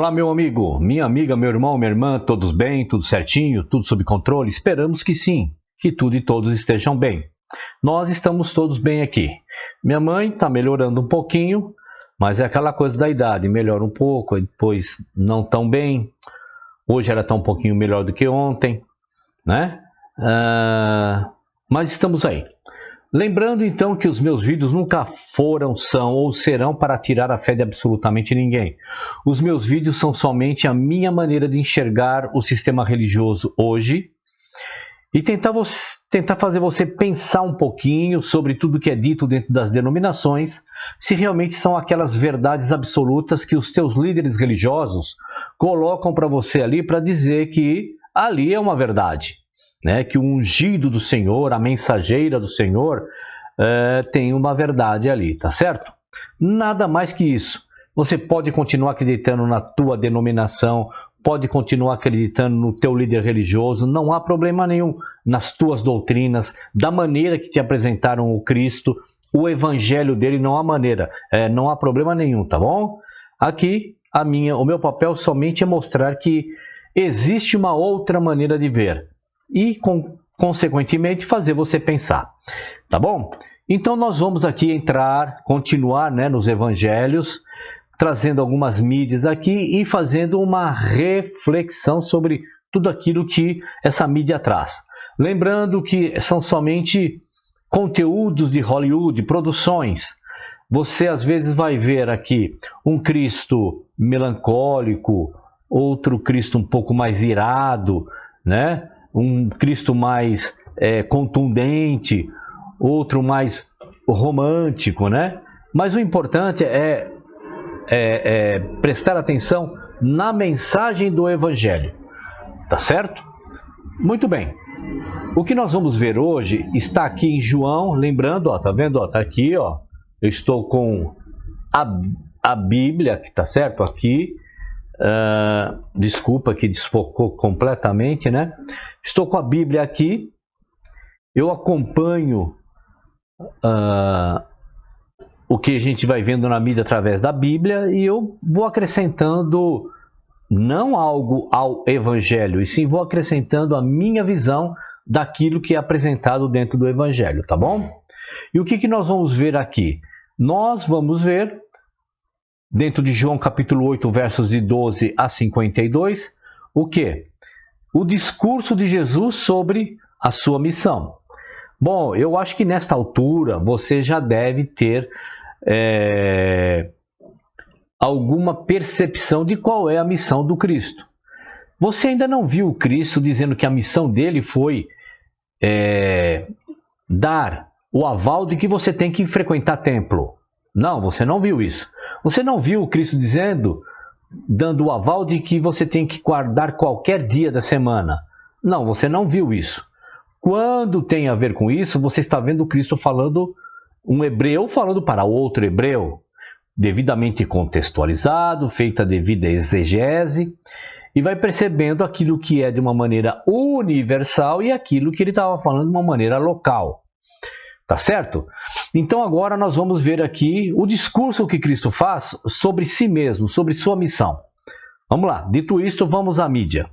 Olá, meu amigo, minha amiga, meu irmão, minha irmã, todos bem, tudo certinho, tudo sob controle? Esperamos que sim, que tudo e todos estejam bem. Nós estamos todos bem aqui. Minha mãe está melhorando um pouquinho, mas é aquela coisa da idade, melhora um pouco, depois não tão bem. Hoje ela está um pouquinho melhor do que ontem, né? Mas estamos aí. Lembrando então que os meus vídeos nunca foram, são ou serão para tirar a fé de absolutamente ninguém. Os meus vídeos são somente a minha maneira de enxergar o sistema religioso hoje e tentar fazer você pensar um pouquinho sobre tudo que é dito dentro das denominações, se realmente são aquelas verdades absolutas que os teus líderes religiosos colocam para você ali para dizer que ali é uma verdade. Né, que o ungido do Senhor, a mensageira do Senhor, tem uma verdade ali, tá certo? Nada mais que isso. Você pode continuar acreditando na tua denominação, pode continuar acreditando no teu líder religioso, não há problema nenhum nas tuas doutrinas, da maneira que te apresentaram o Cristo, o evangelho dele, não há maneira, não há problema nenhum, tá bom? Aqui, o meu papel somente é mostrar que existe uma outra maneira de ver. E, consequentemente, fazer você pensar, tá bom? Então, nós vamos aqui continuar nos evangelhos, trazendo algumas mídias aqui e fazendo uma reflexão sobre tudo aquilo que essa mídia traz. Lembrando que são somente conteúdos de Hollywood, produções. Você, às vezes, vai ver aqui um Cristo melancólico, outro Cristo um pouco mais irado, né? Um Cristo mais contundente, outro mais romântico, né? Mas o importante é prestar atenção na mensagem do Evangelho, tá certo? Muito bem. O que nós vamos ver hoje está aqui em João, lembrando, ó, tá vendo? Ó, tá aqui, ó. Eu estou com a Bíblia, tá certo? Aqui. Desculpa que desfocou completamente, né? Estou com a Bíblia aqui, eu acompanho o que a gente vai vendo na mídia através da Bíblia e eu vou acrescentando não algo ao Evangelho, e sim vou acrescentando a minha visão daquilo que é apresentado dentro do Evangelho, tá bom? E o que nós vamos ver aqui? Nós vamos ver, dentro de João capítulo 8, versos de 12 a 52, o quê? O discurso de Jesus sobre a sua missão. Bom, eu acho que nesta altura você já deve ter alguma percepção de qual é a missão do Cristo. Você ainda não viu o Cristo dizendo que a missão dele foi dar o aval de que você tem que frequentar templo. Não, você não viu isso. Você não viu o Cristo dando o aval de que você tem que guardar qualquer dia da semana. Não, você não viu isso. Quando tem a ver com isso, você está vendo o Cristo falando, um hebreu falando para outro hebreu, devidamente contextualizado, feita a devida exegese, e vai percebendo aquilo que é de uma maneira universal e aquilo que ele estava falando de uma maneira local. Tá certo? Então agora nós vamos ver aqui o discurso que Cristo faz sobre si mesmo, sobre sua missão. Vamos lá, dito isto, vamos à mídia.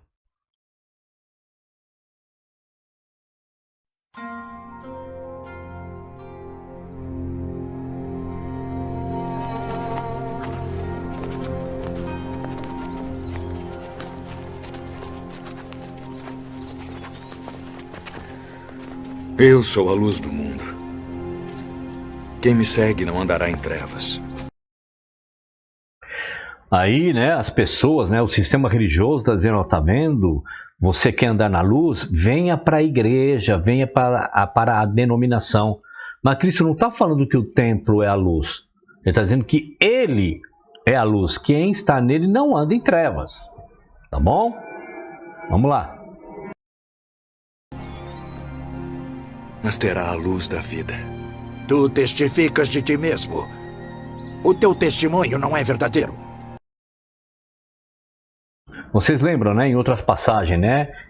Eu sou a luz do mundo. Quem me segue não andará em trevas. Aí, as pessoas, o sistema religioso está dizendo, tá vendo? Você quer andar na luz? Venha para a igreja, venha para a denominação. Mas Cristo não está falando que o templo é a luz. Ele está dizendo que ele é a luz. Quem está nele não anda em trevas. Tá bom? Vamos lá. Mas terá a luz da vida. Tu testificas de ti mesmo. O teu testemunho não é verdadeiro. Vocês lembram, em outras passagens,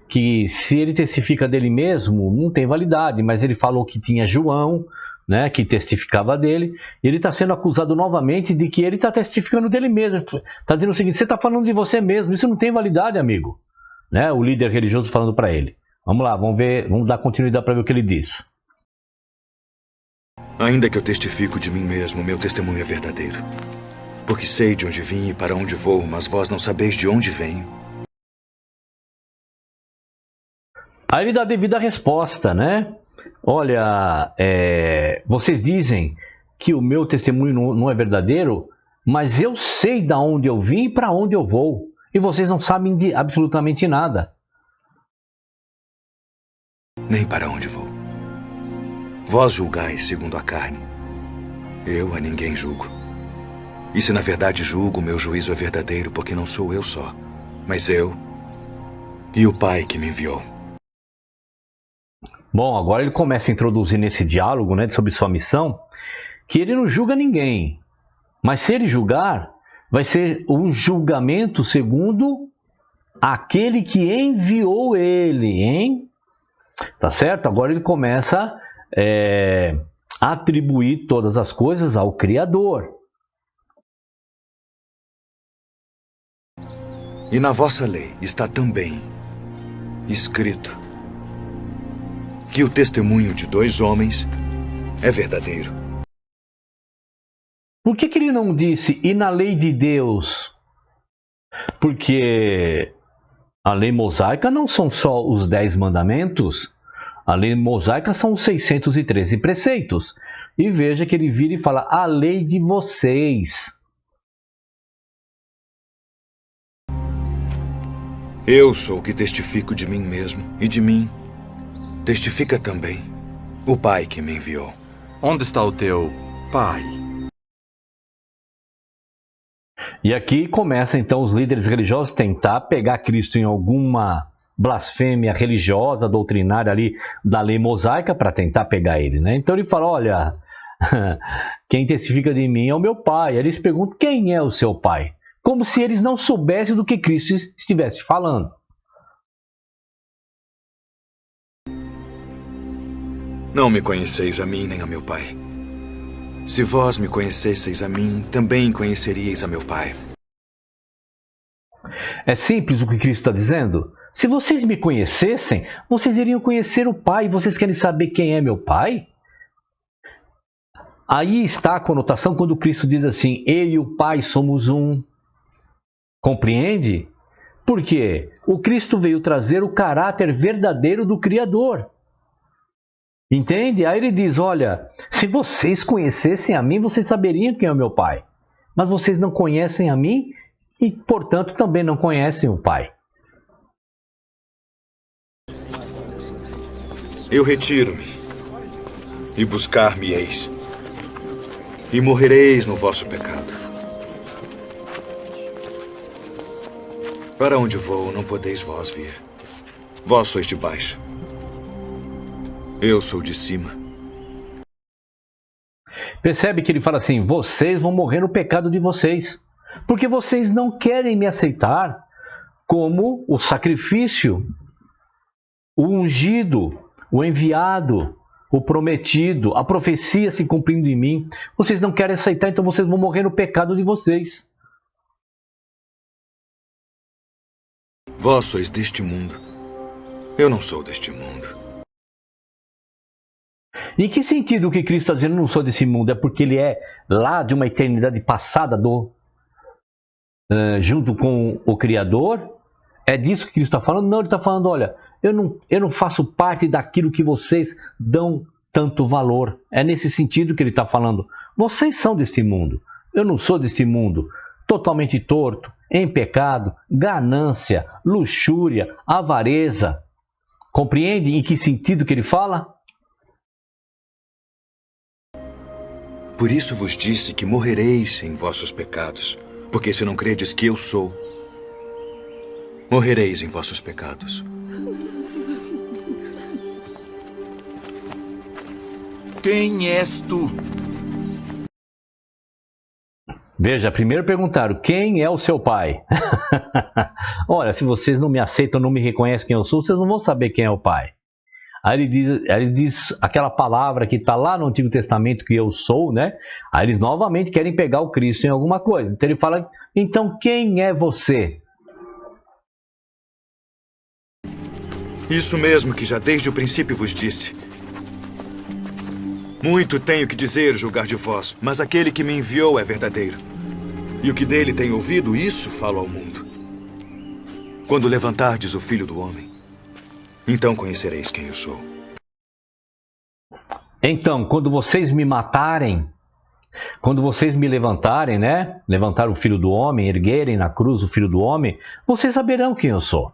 que se ele testifica dele mesmo, não tem validade, mas ele falou que tinha João né, que testificava dele, e ele está sendo acusado novamente de que ele está testificando dele mesmo. Está dizendo o seguinte: você está falando de você mesmo, isso não tem validade, amigo. Né, o líder religioso falando para ele. Vamos lá, vamos ver, vamos dar continuidade para ver o que ele diz. Ainda que eu testifico de mim mesmo, meu testemunho é verdadeiro. Porque sei de onde vim e para onde vou, mas vós não sabeis de onde venho. Aí ele dá a devida resposta, né? Olha, vocês dizem que o meu testemunho não é verdadeiro, mas eu sei de onde eu vim e para onde eu vou. E vocês não sabem de absolutamente nada. Nem para onde vou. Vós julgais segundo a carne. Eu a ninguém julgo. E se na verdade julgo, meu juízo é verdadeiro, porque não sou eu só, mas eu e o Pai que me enviou. Bom, agora ele começa a introduzir nesse diálogo, né, sobre sua missão, que ele não julga ninguém. Mas se ele julgar, vai ser um julgamento segundo aquele que enviou ele, hein? Tá certo? Agora ele começa a atribuir todas as coisas ao Criador. E na vossa lei está também escrito que o testemunho de 2 homens é verdadeiro. Por que ele não disse e na lei de Deus? Porque a lei mosaica não são só os 10 mandamentos. A lei mosaica são os 613 preceitos. E veja que ele vira e fala: a lei de vocês. Eu sou o que testifico de mim mesmo, e de mim testifica também o Pai que me enviou. Onde está o teu pai? E aqui começa então os líderes religiosos tentar pegar Cristo em alguma blasfêmia religiosa, doutrinária ali da lei mosaica para tentar pegar ele, né? Então ele fala: olha, quem testifica de mim é o meu pai. Aí eles perguntam: quem é o seu pai? Como se eles não soubessem do que Cristo estivesse falando. Não me conheceis a mim nem a meu Pai. Se vós me conhecesseis a mim, também conheceríeis a meu Pai. É simples o que Cristo está dizendo. Se vocês me conhecessem, vocês iriam conhecer o Pai. Vocês querem saber quem é meu Pai? Aí está a conotação quando Cristo diz assim: eu e o Pai somos um. Compreende? Porque o Cristo veio trazer o caráter verdadeiro do Criador. Entende? Aí ele diz: olha, se vocês conhecessem a mim, vocês saberiam quem é o meu Pai. Mas vocês não conhecem a mim e, portanto, também não conhecem o Pai. Eu retiro-me, e buscar-me-eis, e morrereis no vosso pecado. Para onde vou, não podeis vós vir. Vós sois de baixo. Eu sou de cima. Percebe que ele fala assim: vocês vão morrer no pecado de vocês, porque vocês não querem me aceitar como o sacrifício, o ungido, o enviado, o prometido, a profecia se cumprindo em mim. Vocês não querem aceitar, então vocês vão morrer no pecado de vocês. Vós sois deste mundo. Eu não sou deste mundo. Em que sentido o que Cristo está dizendo não sou desse mundo? É porque ele é lá de uma eternidade passada junto com o Criador? É disso que Cristo está falando? Não, ele está falando: olha, eu não faço parte daquilo que vocês dão tanto valor. É nesse sentido que ele está falando. Vocês são deste mundo. Eu não sou deste mundo. Totalmente torto, em pecado, ganância, luxúria, avareza. Compreende em que sentido que ele fala? Por isso vos disse que morrereis em vossos pecados, porque se não credes que eu sou, morrereis em vossos pecados. Quem és tu? Veja, primeiro perguntaram: quem é o seu pai? Olha, se vocês não me aceitam, não me reconhecem quem eu sou, vocês não vão saber quem é o pai. Aí ele diz aquela palavra que está lá no Antigo Testamento, que eu sou, né? Aí eles novamente querem pegar o Cristo em alguma coisa. Então ele fala, então quem é você? Isso mesmo que já desde o princípio vos disse. Muito tenho que dizer, julgar de vós, mas aquele que me enviou é verdadeiro. E o que dele tenho ouvido, isso falo ao mundo. Quando levantardes o Filho do Homem, então conhecereis quem eu sou. Então, quando vocês me matarem, quando vocês me levantarem, né? Levantar o Filho do Homem, erguerem na cruz o Filho do Homem, vocês saberão quem eu sou.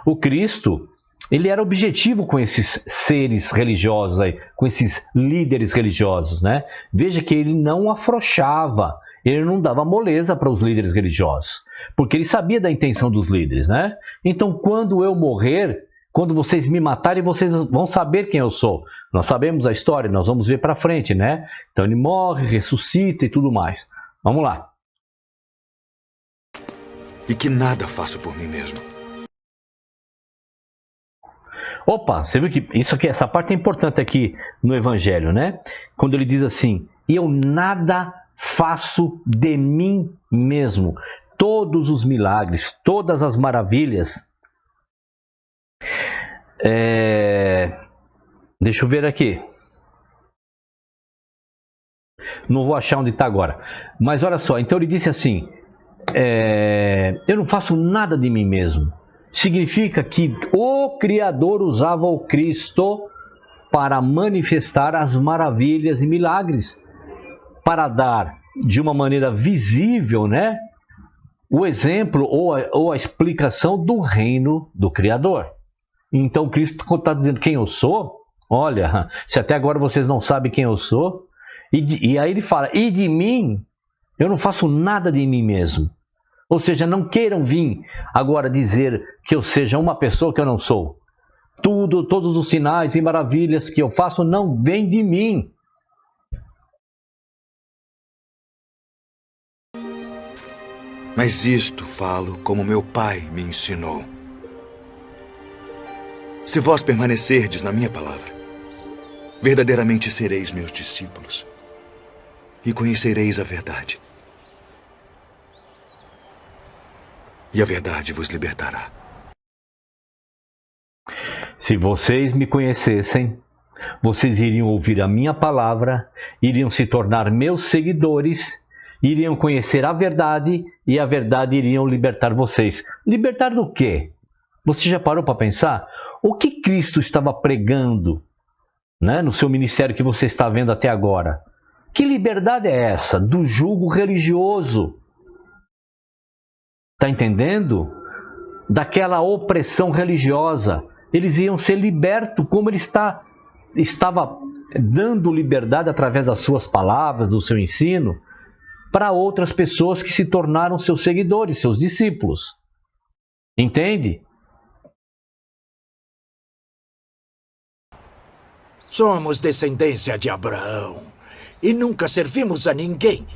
O Cristo, ele era objetivo com esses seres religiosos aí, com esses líderes religiosos, né? Veja que ele não afrouxava, ele não dava moleza para os líderes religiosos, porque ele sabia da intenção dos líderes, né? Então, quando eu morrer, quando vocês me matarem, vocês vão saber quem eu sou. Nós sabemos a história, nós vamos ver para frente, né? Então ele morre, ressuscita e tudo mais. Vamos lá. E que nada faço por mim mesmo. Opa, você viu que isso aqui, essa parte é importante aqui no Evangelho, né? Quando ele diz assim, eu nada faço de mim mesmo. Todos os milagres, todas as maravilhas. Deixa eu ver aqui. Não vou achar onde está agora. Mas olha só, então ele disse assim, eu não faço nada de mim mesmo. Significa que o Criador usava o Cristo para manifestar as maravilhas e milagres, para dar de uma maneira visível, né, o exemplo ou a explicação do reino do Criador. Então Cristo está dizendo quem eu sou. Olha, se até agora vocês não sabem quem eu sou. E aí ele fala, e de mim, eu não faço nada de mim mesmo. Ou seja, não queiram vir agora dizer que eu seja uma pessoa que eu não sou. Todos os sinais e maravilhas que eu faço não vêm de mim. Mas isto falo como meu Pai me ensinou. Se vós permanecerdes na minha palavra, verdadeiramente sereis meus discípulos e conhecereis a verdade. E a verdade vos libertará. Se vocês me conhecessem, vocês iriam ouvir a minha palavra, iriam se tornar meus seguidores, iriam conhecer a verdade e a verdade iriam libertar vocês. Libertar do quê? Você já parou para pensar? O que Cristo estava pregando, né, no seu ministério que você está vendo até agora? Que liberdade é essa? Do jugo religioso. Está entendendo? Daquela opressão religiosa. Eles iam ser libertos, como ele estava dando liberdade através das suas palavras, do seu ensino, para outras pessoas que se tornaram seus seguidores, seus discípulos. Entende? Somos descendência de Abraão e nunca servimos a ninguém.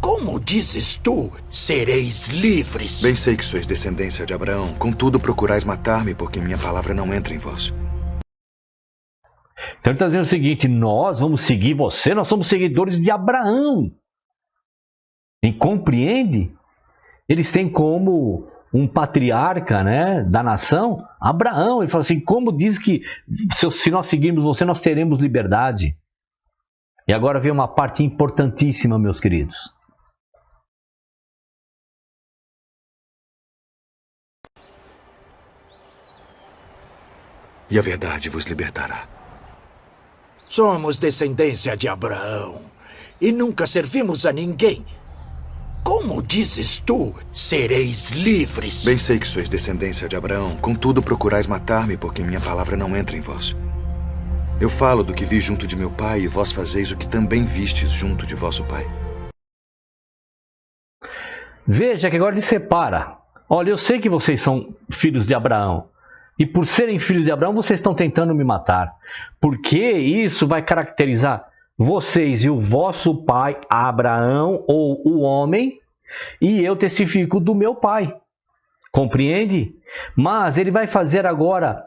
Como dizes tu, sereis livres? Bem sei que sois descendência de Abraão, contudo procurais matar-me, porque minha palavra não entra em vós. Então ele está dizendo o seguinte, nós vamos seguir você, nós somos seguidores de Abraão. E compreende? Eles têm como um patriarca, né, da nação, Abraão. Ele fala assim, como diz que se nós seguirmos você, nós teremos liberdade. E agora vem uma parte importantíssima, meus queridos. E a verdade vos libertará. Somos descendência de Abraão e nunca servimos a ninguém. Como dizes tu, sereis livres? Bem sei que sois descendência de Abraão, contudo procurais matar-me, porque minha palavra não entra em vós. Eu falo do que vi junto de meu pai, e vós fazeis o que também vistes junto de vosso pai. Veja que agora ele separa. Olha, eu sei que vocês são filhos de Abraão. E por serem filhos de Abraão, vocês estão tentando me matar. Porque isso vai caracterizar vocês e o vosso pai, Abraão, ou o homem, e eu testifico do meu pai. Compreende? Mas ele vai fazer agora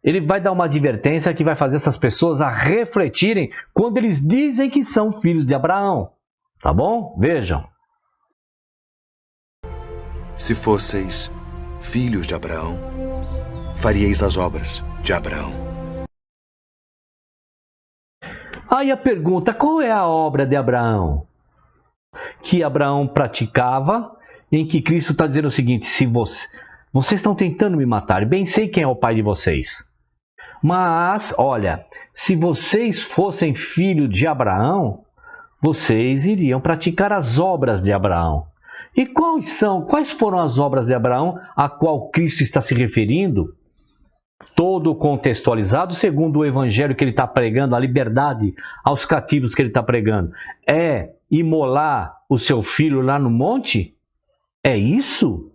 ele vai dar uma advertência que vai fazer essas pessoas a refletirem quando eles dizem que são filhos de Abraão. Tá bom? Vejam. Se fosseis filhos de Abraão, faríeis as obras de Abraão. Aí a pergunta, qual é a obra de Abraão? Que Abraão praticava, em que Cristo está dizendo o seguinte, se vocês estão tentando me matar, bem sei quem é o pai de vocês. Mas, olha, se vocês fossem filhos de Abraão, vocês iriam praticar as obras de Abraão. E quais foram as obras de Abraão a qual Cristo está se referindo? Todo contextualizado segundo o evangelho que ele está pregando, a liberdade aos cativos que ele está pregando. É imolar o seu filho lá no monte? É isso?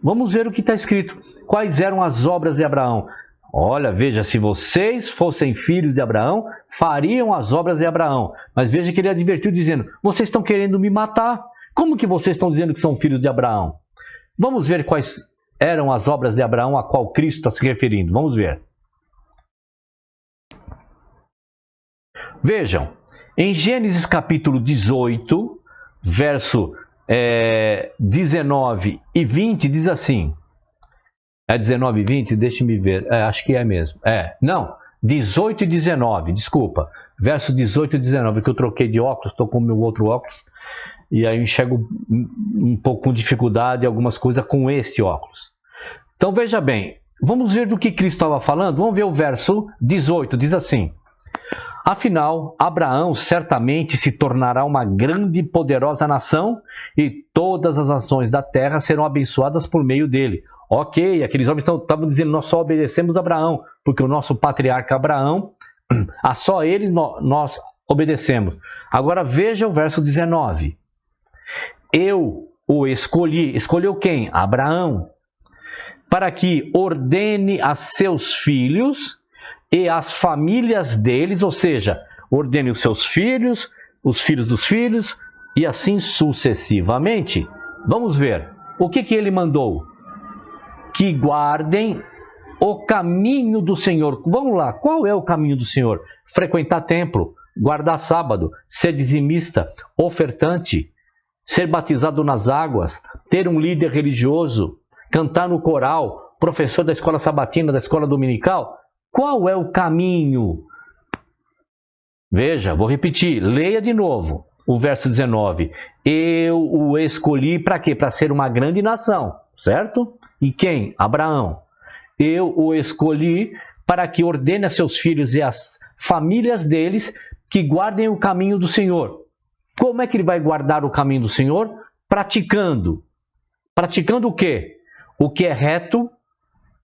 Vamos ver o que está escrito. Quais eram as obras de Abraão? Olha, veja, se vocês fossem filhos de Abraão, fariam as obras de Abraão. Mas veja que ele advertiu dizendo, vocês estão querendo me matar. Como que vocês estão dizendo que são filhos de Abraão? Vamos ver quais eram as obras de Abraão a qual Cristo está se referindo. Vamos ver. Vejam, em Gênesis capítulo 18, verso 19 e 20, diz assim. É 19 e 20? Deixe-me ver. Acho que é mesmo. Não, 18 e 19, desculpa. Verso 18 e 19, que eu troquei de óculos, estou com o meu outro óculos. E aí eu enxergo um pouco com dificuldade algumas coisas com este óculos. Então veja bem, vamos ver do que Cristo estava falando? Vamos ver o verso 18, diz assim. Afinal, Abraão certamente se tornará uma grande e poderosa nação e todas as nações da terra serão abençoadas por meio dele. Ok, aqueles homens estavam dizendo, nós só obedecemos a Abraão, porque o nosso patriarca Abraão, a só eles nós obedecemos. Agora veja o verso 19. Eu o escolhi. Escolheu quem? Abraão. Para que ordene a seus filhos e as famílias deles, ou seja, ordene os seus filhos, os filhos dos filhos, e assim sucessivamente. Vamos ver. O que ele mandou? Que guardem o caminho do Senhor. Vamos lá, qual é o caminho do Senhor? Frequentar templo, guardar sábado, ser dizimista, ofertante, ser batizado nas águas, ter um líder religioso, cantar no coral, professor da escola sabatina, da escola dominical. Qual é o caminho? Veja, vou repetir, leia de novo o verso 19. Eu o escolhi para quê? Para ser uma grande nação, certo? E quem? Abraão. Eu o escolhi para que ordene a seus filhos e as famílias deles que guardem o caminho do Senhor. Como é que ele vai guardar o caminho do Senhor? Praticando. Praticando o quê? O que é reto,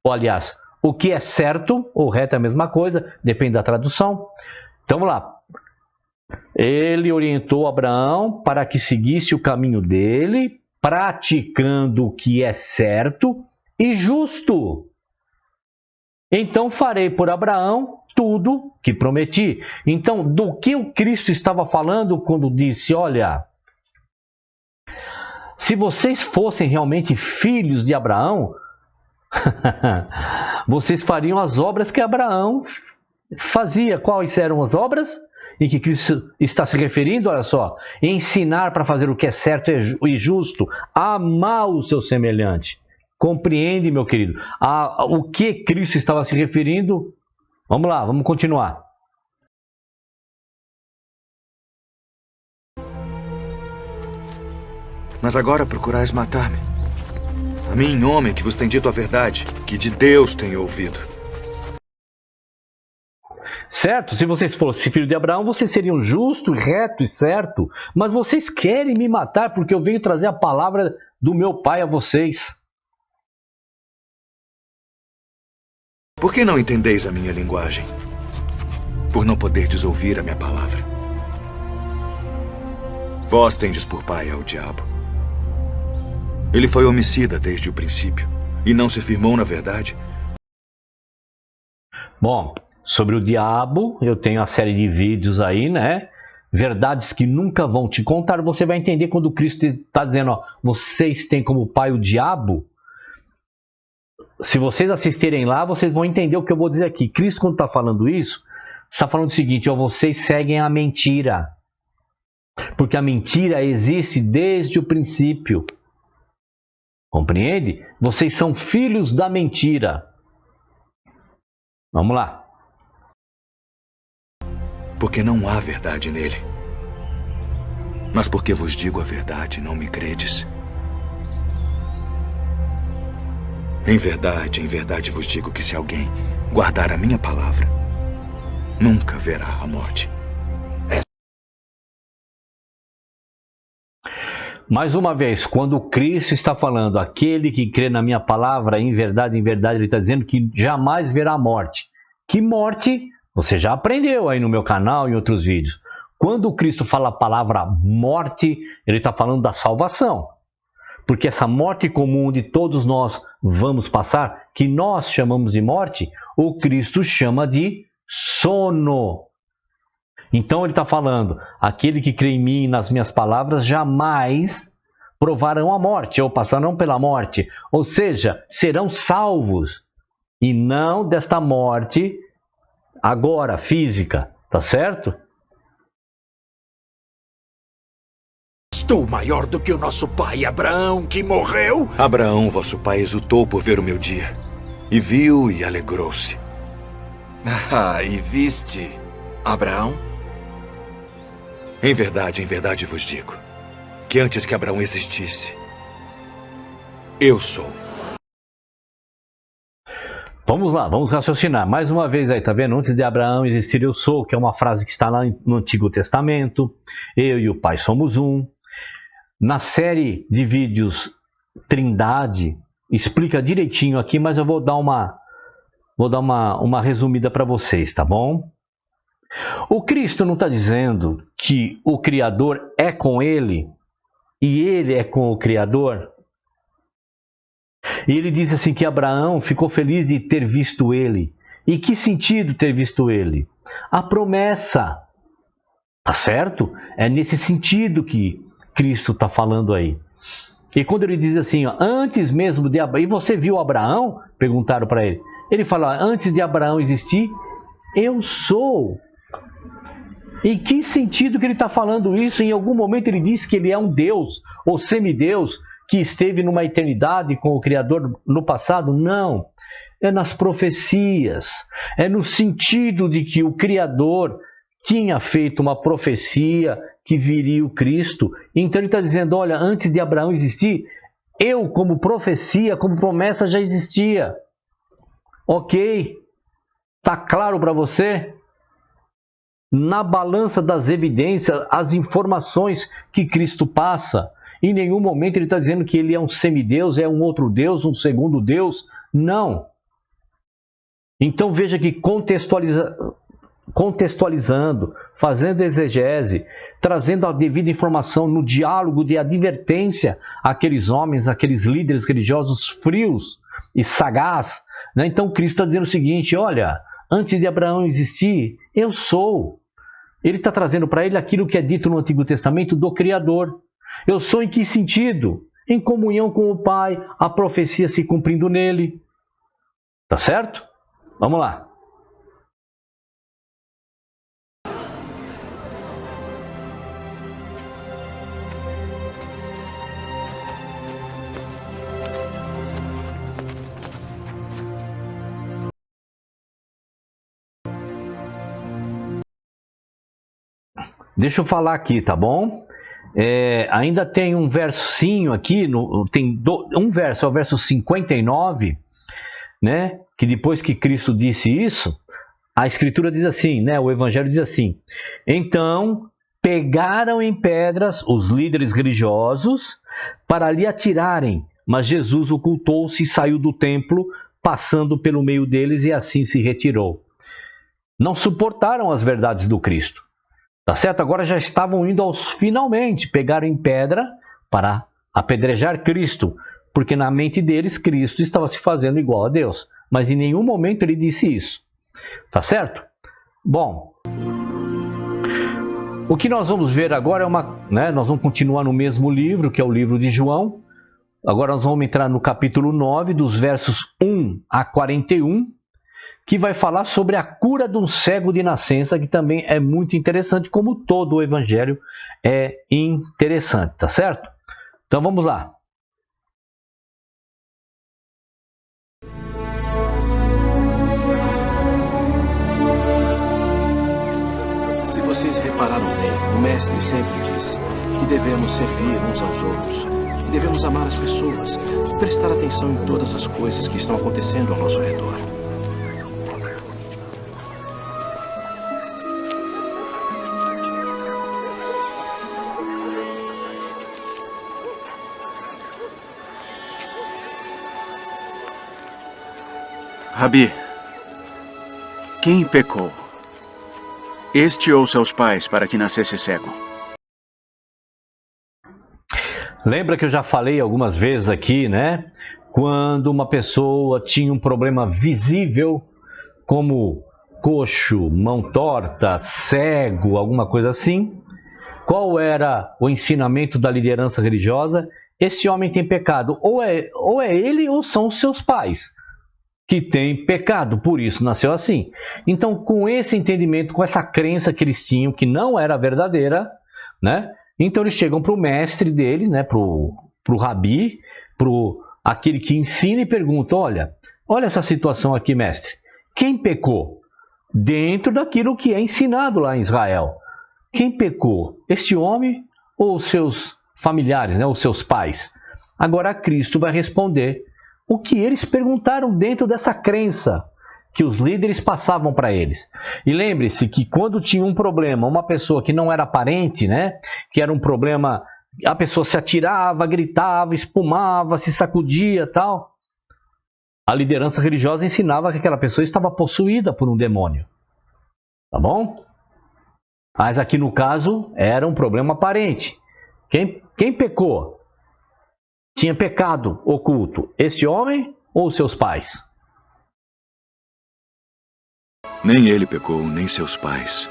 ou aliás, o que é certo, ou reto é a mesma coisa, depende da tradução. Então vamos lá. Ele orientou Abraão para que seguisse o caminho dele, praticando o que é certo e justo. Então farei por Abraão tudo que prometi. Então, do que o Cristo estava falando quando disse, olha, se vocês fossem realmente filhos de Abraão, vocês fariam as obras que Abraão fazia. Quais eram as obras em que Cristo está se referindo? Olha só, ensinar para fazer o que é certo e justo, amar o seu semelhante. Compreende, meu querido? O que Cristo estava se referindo? Vamos lá, vamos continuar. Mas agora procurais matar-me. A mim, homem que vos tem dito a verdade, que de Deus tenho ouvido. Certo, se vocês fossem filho de Abraão, vocês seriam justo, reto e certo. Mas vocês querem me matar porque eu venho trazer a palavra do meu pai a vocês. Por que não entendeis a minha linguagem? Por não poderdes ouvir a minha palavra. Vós tendes por pai ao diabo. Ele foi homicida desde o princípio e não se firmou na verdade. Bom, sobre o diabo, eu tenho a série de vídeos aí, né? Verdades que nunca vão te contar. Você vai entender quando Cristo está dizendo, ó, vocês têm como pai o diabo. se vocês assistirem lá, vocês vão entender o que eu vou dizer aqui. Cristo, quando está falando isso, está falando o seguinte: ó, vocês seguem a mentira. Porque a mentira existe desde o princípio. Compreende? Vocês são filhos da mentira. Vamos lá. Porque não há verdade nele. Mas porque vos digo a verdade, não me credes. Em verdade vos digo que se alguém guardar a minha palavra, nunca verá a morte. Mais uma vez, quando Cristo está falando, aquele que crê na minha palavra, em verdade, ele está dizendo que jamais verá a morte. Que morte? Você já aprendeu aí no meu canal e em outros vídeos. Quando Cristo fala a palavra morte, ele está falando da salvação. Porque essa morte comum onde todos nós vamos passar, que nós chamamos de morte, o Cristo chama de sono. Então ele está falando, aquele que crê em mim e nas minhas palavras jamais provarão a morte, ou passarão pela morte. Ou seja, serão salvos. E não desta morte agora, física. Tá certo? Estou maior do que o nosso pai Abraão, que morreu. Abraão, vosso pai, exultou por ver o meu dia. E viu e alegrou-se. Ah, e viste, Abraão? Em verdade vos digo, que antes que Abraão existisse, eu sou. Vamos lá, vamos raciocinar. Mais uma vez aí, tá vendo? Antes de Abraão existir, eu sou, que é uma frase que está lá no Antigo Testamento. Eu e o Pai somos um. Na série de vídeos Trindade, explica direitinho aqui, mas eu vou dar uma resumida para vocês, tá bom? O Cristo não está dizendo que o Criador é com ele e ele é com o Criador? E ele diz assim que Abraão ficou feliz de ter visto ele. E que sentido ter visto ele? A promessa. Tá certo? É nesse sentido que Cristo está falando aí. E quando ele diz assim, ó, antes mesmo de Abraão... E você viu Abraão? Perguntaram para ele. Ele fala, antes de Abraão existir, eu sou. Em que sentido que ele está falando isso? Em algum momento ele disse que ele é um Deus, ou semideus, que esteve numa eternidade com o Criador no passado? Não. É nas profecias. É no sentido de que o Criador tinha feito uma profecia que viria o Cristo. Então ele está dizendo, olha, antes de Abraão existir, eu como profecia, como promessa já existia. Ok? Está claro para você? Na balança das evidências, as informações que Cristo passa. Em nenhum momento ele está dizendo que ele é um semideus, é um outro Deus, um segundo Deus. Não. Então veja que contextualizando, fazendo exegese, trazendo a devida informação no diálogo de advertência àqueles homens, àqueles líderes religiosos frios e sagaz. Né? Então Cristo está dizendo o seguinte, olha, antes de Abraão existir, eu sou. Ele está trazendo para ele aquilo que é dito no Antigo Testamento do Criador. Eu sou em que sentido? Em comunhão com o Pai, a profecia se cumprindo nele. Tá certo? Vamos lá. Deixa eu falar aqui, tá bom? Ainda tem um versinho aqui, um verso, é o verso 59, né? Que depois que Cristo disse isso, a Escritura diz assim, né? O Evangelho diz assim, então pegaram em pedras os líderes religiosos para lhe atirarem, mas Jesus ocultou-se e saiu do templo, passando pelo meio deles e assim se retirou. Não suportaram as verdades do Cristo. Tá certo? Agora já estavam indo aos finalmente, pegaram em pedra para apedrejar Cristo, porque na mente deles Cristo estava se fazendo igual a Deus, mas em nenhum momento ele disse isso. Tá certo? Bom, o que nós vamos ver agora é nós vamos continuar no mesmo livro, que é o livro de João, Agora nós vamos entrar no capítulo 9, dos versos 1 a 41, que vai falar sobre a cura de um cego de nascença, que também é muito interessante, como todo o evangelho é interessante, tá certo? Então vamos lá. Se vocês repararam bem, o mestre sempre disse que devemos servir uns aos outros, que devemos amar as pessoas, prestar atenção em todas as coisas que estão acontecendo ao nosso redor. Rabi, quem pecou? Este ou seus pais para que nascesse cego? Lembra que eu já falei algumas vezes aqui, né? Quando uma pessoa tinha um problema visível, como coxo, mão torta, cego, alguma coisa assim, qual era o ensinamento da liderança religiosa? Esse homem tem pecado. Ou é ele ou são os seus pais que tem pecado, por isso nasceu assim. Então, com esse entendimento, com essa crença que eles tinham, que não era verdadeira, né? Então eles chegam para o mestre dele, né? Para o rabi, para aquele que ensina e perguntam, olha essa situação aqui, mestre. Quem pecou? Dentro daquilo que é ensinado lá em Israel. Quem pecou? Este homem ou os seus familiares, né? Os seus pais? Agora Cristo vai responder o que eles perguntaram dentro dessa crença que os líderes passavam para eles. E lembre-se que quando tinha um problema, uma pessoa que não era parente, né, que era um problema, a pessoa se atirava, gritava, espumava, se sacudia, tal. A liderança religiosa ensinava que aquela pessoa estava possuída por um demônio. Tá bom? Mas aqui no caso era um problema aparente. Quem pecou? Tinha pecado oculto, este homem ou seus pais? Nem ele pecou, nem seus pais.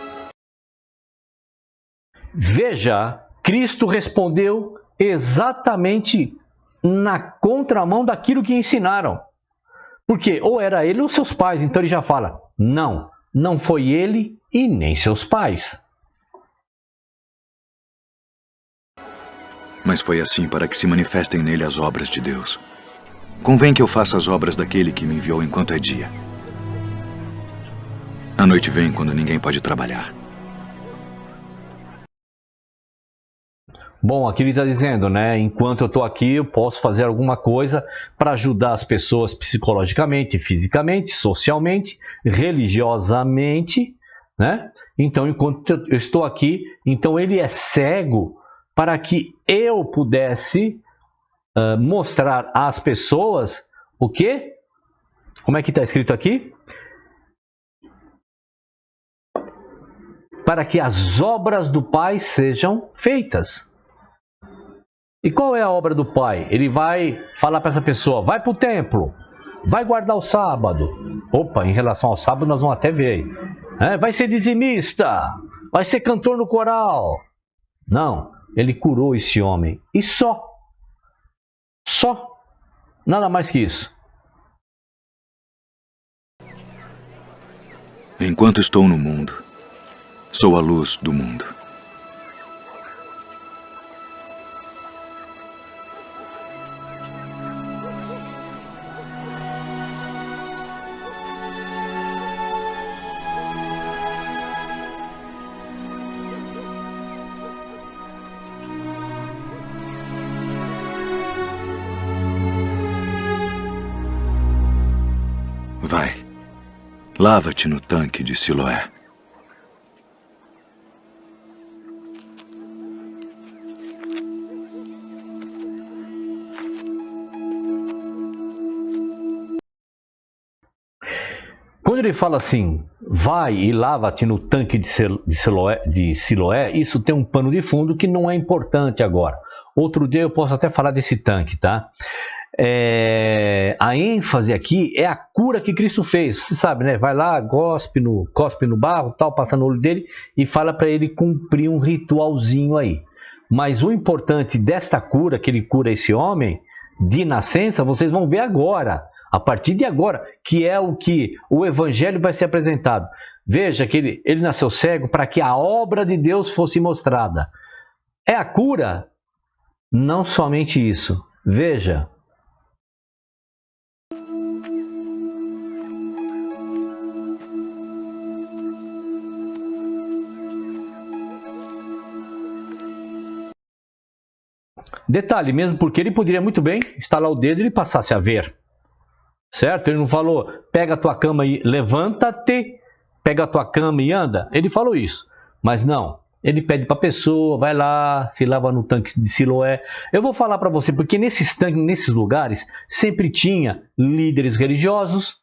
Veja, Cristo respondeu exatamente na contramão daquilo que ensinaram. Porque ou era ele ou seus pais, então ele já fala, não foi ele e nem seus pais. Mas foi assim para que se manifestem nele as obras de Deus. Convém que eu faça as obras daquele que me enviou enquanto é dia. A noite vem quando ninguém pode trabalhar. Bom, aqui ele está dizendo, né? Enquanto eu estou aqui, eu posso fazer alguma coisa para ajudar as pessoas psicologicamente, fisicamente, socialmente, religiosamente, né? Então, enquanto eu estou aqui, então ele é cego para que eu pudesse mostrar às pessoas o quê? Como é que está escrito aqui? Para que as obras do Pai sejam feitas. E qual é a obra do Pai? Ele vai falar para essa pessoa, vai para o templo, vai guardar o sábado. Opa, em relação ao sábado nós vamos até ver aí. Vai ser dizimista, vai ser cantor no coral. Não, ele curou esse homem. E só. Nada mais que isso. Enquanto estou no mundo, sou a luz do mundo. Vai, lava-te no tanque de Siloé. Quando ele fala assim, vai e lava-te no tanque de Siloé, isso tem um pano de fundo que não é importante agora. Outro dia eu posso até falar desse tanque, tá? A ênfase aqui é a cura que Cristo fez. Você sabe, né? Vai lá, cospe no barro, tal, passa no olho dele e fala para ele cumprir um ritualzinho aí. Mas o importante desta cura, que ele cura esse homem, de nascença, vocês vão ver agora, a partir de agora, que é o que o evangelho vai ser apresentado. Veja que ele nasceu cego para que a obra de Deus fosse mostrada. É a cura? Não somente isso. Veja. Detalhe, mesmo porque ele poderia muito bem estalar o dedo e ele passasse a ver. Certo? Ele não falou, pega a tua cama e levanta-te, pega a tua cama e anda. Ele falou isso. Mas não. Ele pede para a pessoa, vai lá, se lava no tanque de Siloé. Eu vou falar para você, porque nesses tanques, nesses lugares, sempre tinha líderes religiosos.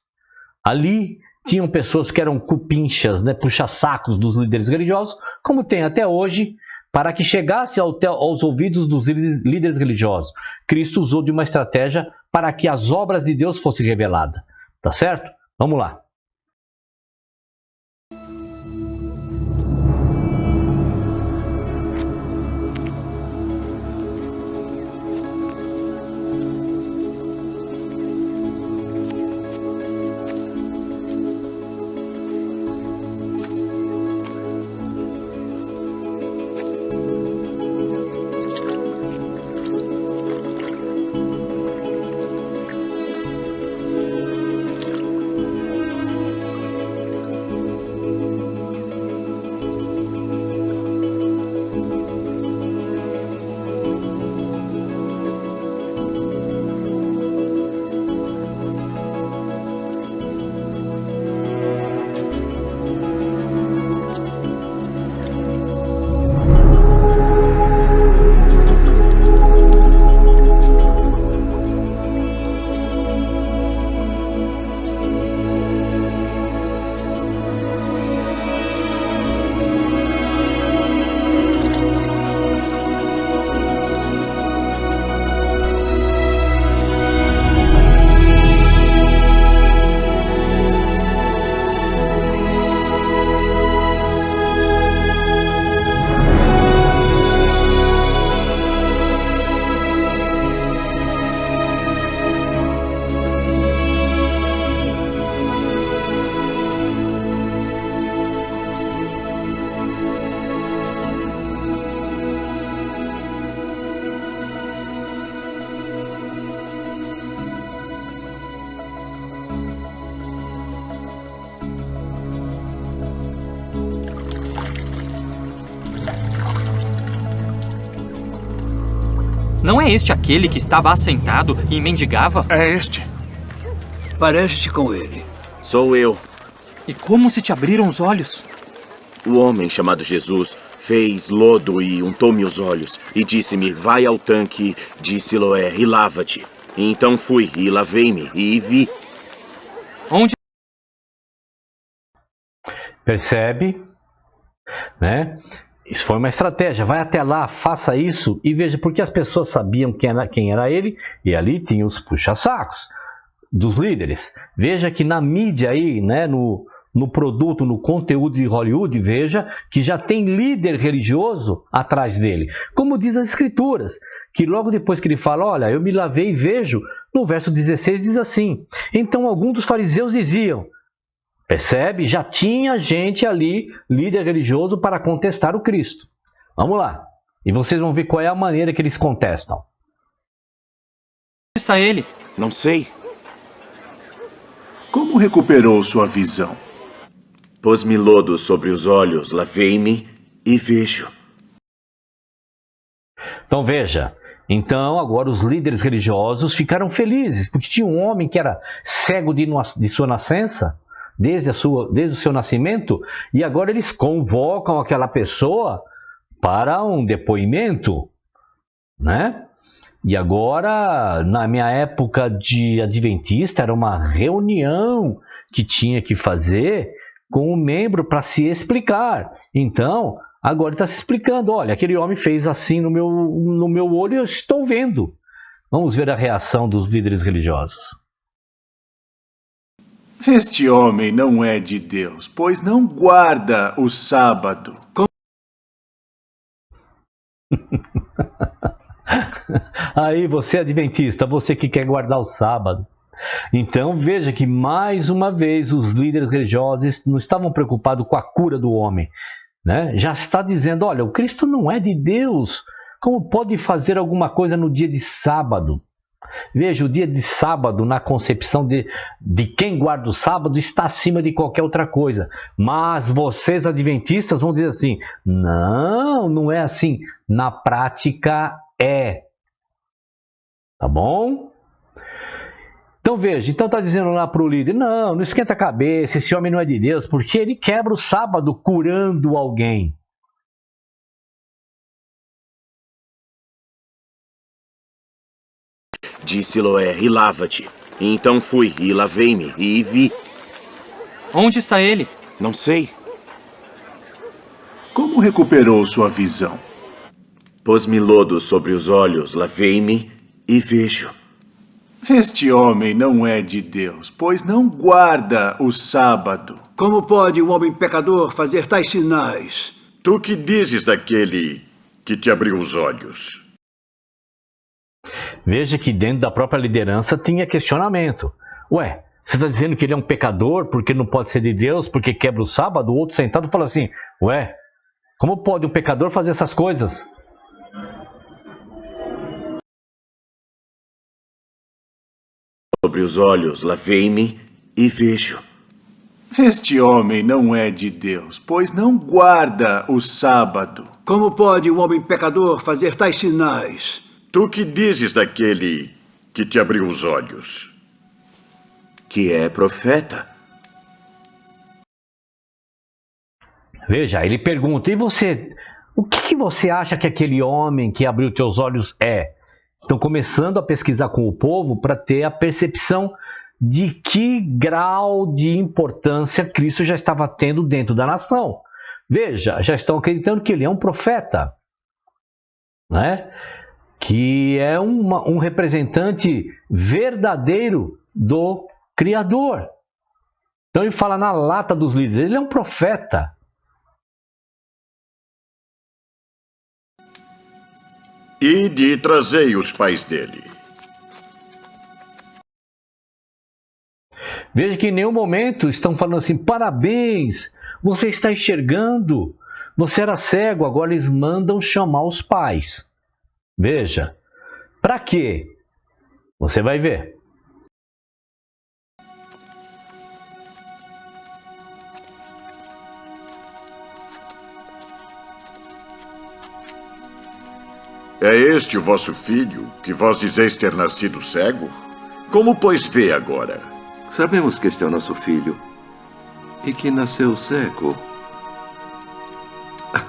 Ali tinham pessoas que eram cupinchas, né, puxa-sacos dos líderes religiosos, como tem até hoje, para que chegasse aos ouvidos dos líderes religiosos. Cristo usou de uma estratégia para que as obras de Deus fossem reveladas. Tá certo? Vamos lá. Não é este aquele que estava assentado e mendigava? É este. Parece-te com ele. Sou eu. E como se te abriram os olhos? O homem chamado Jesus fez lodo e untou-me os olhos e disse-me, vai ao tanque de Siloé e lava-te. E então fui e lavei-me e vi. Onde? Percebe? Né? Isso foi uma estratégia. Vai até lá, faça isso e veja, porque as pessoas sabiam quem era ele e ali tinha os puxa-sacos dos líderes. Veja que na mídia aí, né, no produto, no conteúdo de Hollywood, veja que já tem líder religioso atrás dele. Como diz as escrituras, que logo depois que ele fala, olha, eu me lavei e vejo, no verso 16 diz assim, então alguns dos fariseus diziam, percebe? Já tinha gente ali, líder religioso, para contestar o Cristo. Vamos lá. E vocês vão ver qual é a maneira que eles contestam. Onde está ele? Não sei. Como recuperou sua visão? Pôs-me lodo sobre os olhos, lavei-me e vejo. Então veja. Então agora os líderes religiosos ficaram felizes, porque tinha um homem que era cego de sua nascença, desde o seu nascimento, e agora eles convocam aquela pessoa para um depoimento, né? E agora, na minha época de adventista, era uma reunião que tinha que fazer com um membro para se explicar. Então, agora está se explicando, olha, aquele homem fez assim no meu olho e eu estou vendo. Vamos ver a reação dos líderes religiosos. Este homem não é de Deus, pois não guarda o sábado. Aí você adventista, você que quer guardar o sábado. Então veja que mais uma vez os líderes religiosos não estavam preocupados com a cura do homem, né? Já está dizendo, olha, o Cristo não é de Deus. Como pode fazer alguma coisa no dia de sábado? Veja, o dia de sábado, na concepção de quem guarda o sábado, está acima de qualquer outra coisa. Mas vocês adventistas vão dizer assim, não é assim. Na prática é. Tá bom? Então veja, está dizendo lá para o líder, não esquenta a cabeça, esse homem não é de Deus, porque ele quebra o sábado curando alguém. Disse Loé, e lava-te. E então fui, e lavei-me, e vi. Onde está ele? Não sei. Como recuperou sua visão? Pôs-me lodo sobre os olhos, lavei-me e vejo. Este homem não é de Deus, pois não guarda o sábado. Como pode um homem pecador fazer tais sinais? Tu que dizes daquele que te abriu os olhos? Veja que dentro da própria liderança tinha questionamento. Ué, você está dizendo que ele é um pecador porque não pode ser de Deus, porque quebra o sábado? O outro sentado fala assim, ué, como pode um pecador fazer essas coisas? Sobre os olhos, lavei-me e vejo. Este homem não é de Deus, pois não guarda o sábado. Como pode um homem pecador fazer tais sinais? Tu que dizes daquele que te abriu os olhos? Que é profeta. Veja, ele pergunta, e você, o que você acha que aquele homem que abriu teus olhos é? Estão começando a pesquisar com o povo para ter a percepção de que grau de importância Cristo já estava tendo dentro da nação. Veja, já estão acreditando que ele é um profeta, né? Que é um representante verdadeiro do Criador. Então ele fala na lata dos líderes, ele é um profeta. Ide e trazei os pais dele. Veja que em nenhum momento estão falando assim, parabéns, você está enxergando, você era cego, agora eles mandam chamar os pais. Veja, para quê? Você vai ver. É este o vosso filho, que vós dizeis ter nascido cego? Como, pois, vê agora? Sabemos que este é o nosso filho e que nasceu cego.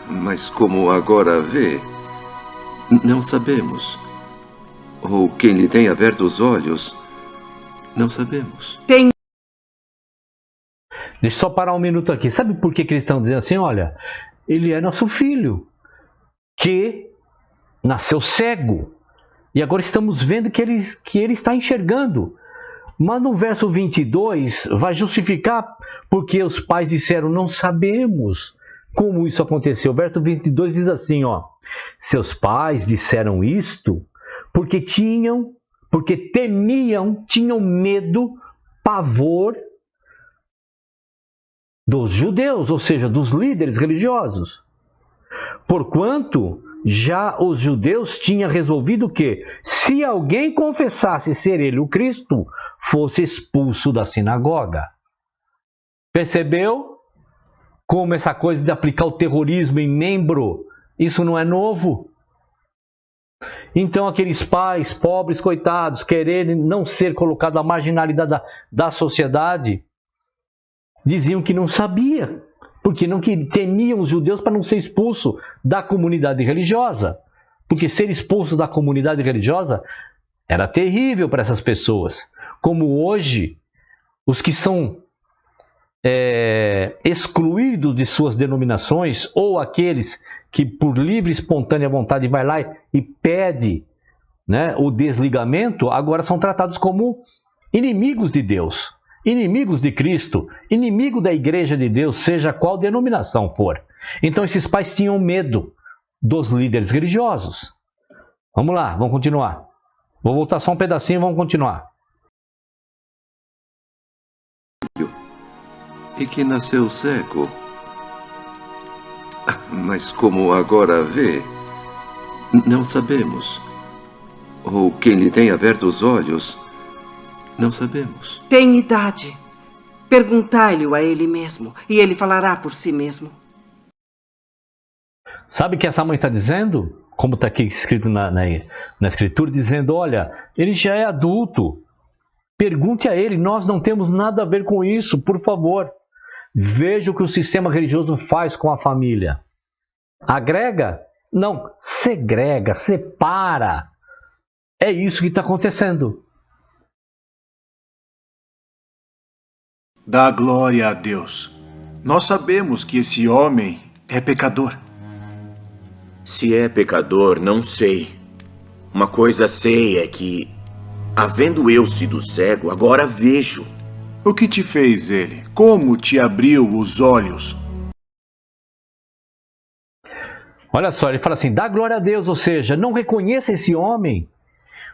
Mas como agora vê, não sabemos. Ou quem lhe tem aberto os olhos, não sabemos. Deixa eu só parar um minuto aqui. Sabe por que eles estão dizendo assim? Olha, ele é nosso filho, que nasceu cego. E agora estamos vendo que ele está enxergando. Mas no verso 22 vai justificar porque os pais disseram, não sabemos como isso aconteceu. O verso 22 diz assim, ó, seus pais disseram isto porque temiam, tinham medo, pavor dos judeus, ou seja, dos líderes religiosos. Porquanto já os judeus tinham resolvido que, se alguém confessasse ser ele o Cristo, fosse expulso da sinagoga. Percebeu como essa coisa de aplicar o terrorismo em membro, isso não é novo? Então aqueles pais pobres, coitados, quererem não ser colocados à marginalidade da sociedade, diziam que não sabia, porque não temiam os judeus para não ser expulso da comunidade religiosa. Porque ser expulso da comunidade religiosa era terrível para essas pessoas. Como hoje, os que são excluídos de suas denominações, ou aqueles que por livre e espontânea vontade vai lá e pede, né, o desligamento, agora são tratados como inimigos de Deus, inimigos de Cristo, inimigo da igreja de Deus, seja qual denominação for. Então esses pais tinham medo dos líderes religiosos. Vamos lá, vamos continuar. Vou voltar só um pedacinho e vamos continuar. E que nasceu cego. Mas como agora vê, não sabemos. Ou quem lhe tem aberto os olhos, não sabemos. Tem idade. Perguntai-lhe a ele mesmo, e ele falará por si mesmo. Sabe o que essa mãe está dizendo? Como está aqui escrito na escritura, dizendo, olha, ele já é adulto. Pergunte a ele, nós não temos nada a ver com isso, por favor. Veja o que o sistema religioso faz com a família. Agrega? Não, segrega, separa. É isso que está acontecendo. Dá glória a Deus. Nós sabemos que esse homem é pecador. Se é pecador, não sei. Uma coisa sei é que, havendo eu sido cego, agora vejo. O que te fez ele? Como te abriu os olhos? Olha só, ele fala assim, dá glória a Deus, ou seja, não reconheça esse homem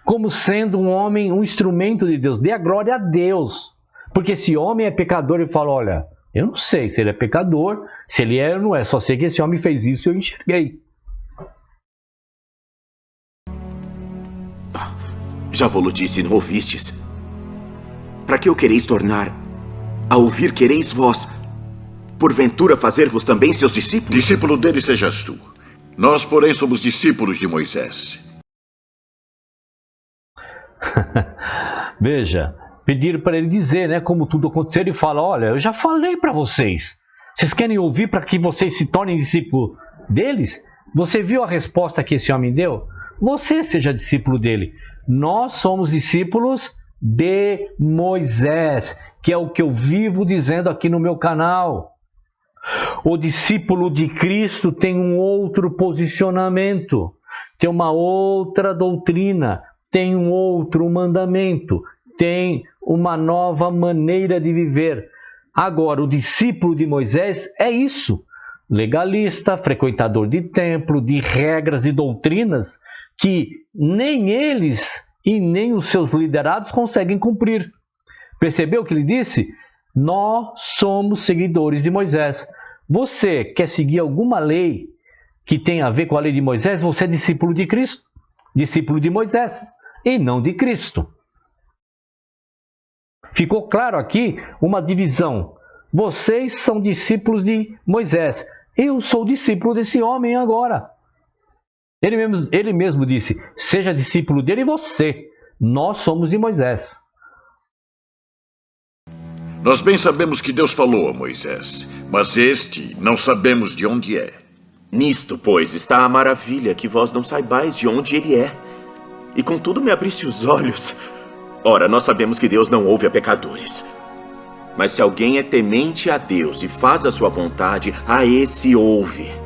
como sendo um homem, um instrumento de Deus. Dê a glória a Deus. Porque esse homem é pecador e fala, olha, eu não sei se ele é pecador, se ele é ou não é, só sei que esse homem fez isso e eu enxerguei. Já vou-lo disse, não ouvistes? Para que o quereis tornar? A ouvir quereis vós, porventura fazer-vos também seus discípulos? Discípulo dele sejas tu. Nós, porém, somos discípulos de Moisés. Veja, pediram para ele dizer, né, como tudo aconteceu. Ele fala, olha, eu já falei para vocês. Vocês querem ouvir para que vocês se tornem discípulos deles? Você viu a resposta que esse homem deu? Você seja discípulo dele. Nós somos discípulos de Moisés, que é o que eu vivo dizendo aqui no meu canal. O discípulo de Cristo tem um outro posicionamento, tem uma outra doutrina, tem um outro mandamento, tem uma nova maneira de viver. Agora, o discípulo de Moisés é isso, legalista, frequentador de templo, de regras e doutrinas que nem eles e nem os seus liderados conseguem cumprir. Percebeu o que ele disse? Nós somos seguidores de Moisés. Você quer seguir alguma lei que tem a ver com a lei de Moisés? Você é discípulo de Cristo, discípulo de Moisés e não de Cristo. Ficou claro aqui uma divisão. Vocês são discípulos de Moisés. Eu sou discípulo desse homem agora. Ele mesmo disse, seja discípulo dele e você. Nós somos de Moisés. Nós bem sabemos que Deus falou a Moisés, mas este não sabemos de onde é. Nisto, pois, está a maravilha, que vós não saibais de onde ele é. E contudo me abrisse os olhos. Ora, nós sabemos que Deus não ouve a pecadores. Mas se alguém é temente a Deus e faz a sua vontade, a esse ouve.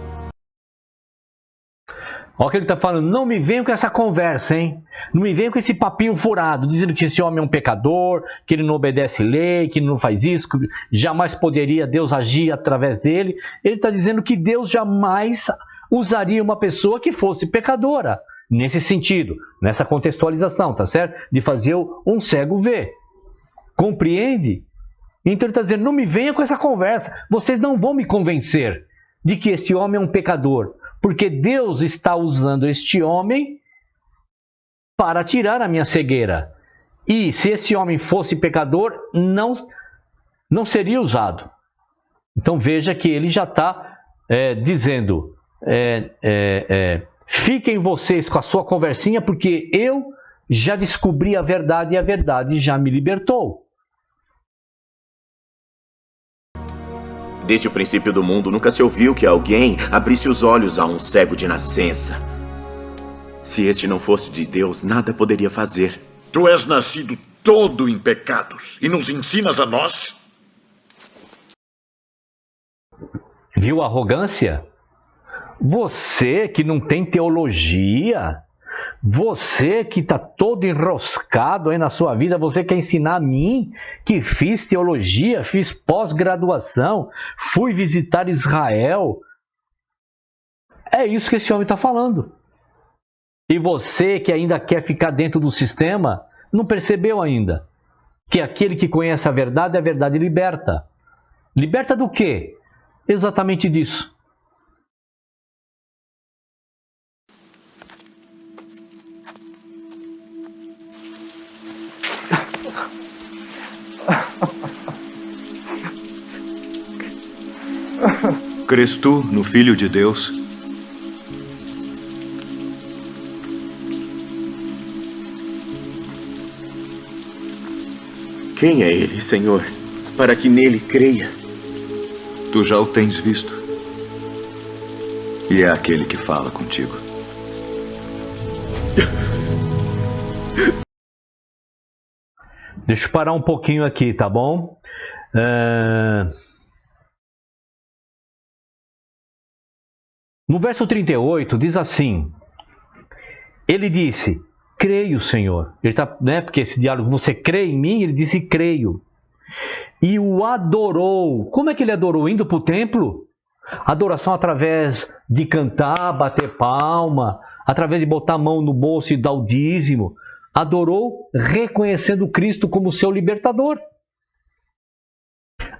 Olha o que ele está falando, não me venham com essa conversa, hein? Não me venham com esse papinho furado, dizendo que esse homem é um pecador, que ele não obedece lei, que ele não faz isso, que jamais poderia Deus agir através dele. Ele está dizendo que Deus jamais usaria uma pessoa que fosse pecadora, nesse sentido, nessa contextualização, tá certo? De fazer um cego ver. Compreende? Então ele está dizendo, não me venha com essa conversa, vocês não vão me convencer de que este homem é um pecador. Porque Deus está usando este homem para tirar a minha cegueira. E se esse homem fosse pecador, não seria usado. Então veja que ele já está dizendo, fiquem vocês com a sua conversinha, porque eu já descobri a verdade e a verdade já me libertou. Desde o princípio do mundo, nunca se ouviu que alguém abrisse os olhos a um cego de nascença. Se este não fosse de Deus, nada poderia fazer. Tu és nascido todo em pecados e nos ensinas a nós? Viu a arrogância? Você que não tem teologia, você que está todo enroscado aí na sua vida, você quer ensinar a mim, que fiz teologia, fiz pós-graduação, fui visitar Israel. É isso que esse homem está falando. E você que ainda quer ficar dentro do sistema, não percebeu ainda que aquele que conhece a verdade liberta. Liberta do quê? Exatamente disso. Crês tu no Filho de Deus? Quem é ele, Senhor, para que nele creia? Tu já o tens visto. E é aquele que fala contigo. Deixa eu parar um pouquinho aqui, tá bom? No verso 38 diz assim: ele disse, creio, Senhor. Ele tá, né, porque esse diálogo, você crê em mim? Ele disse, creio. E o adorou. Como é que ele adorou? Indo para o templo? Adoração através de cantar, bater palma, através de botar a mão no bolso e dar o dízimo. Adorou reconhecendo Cristo como seu libertador.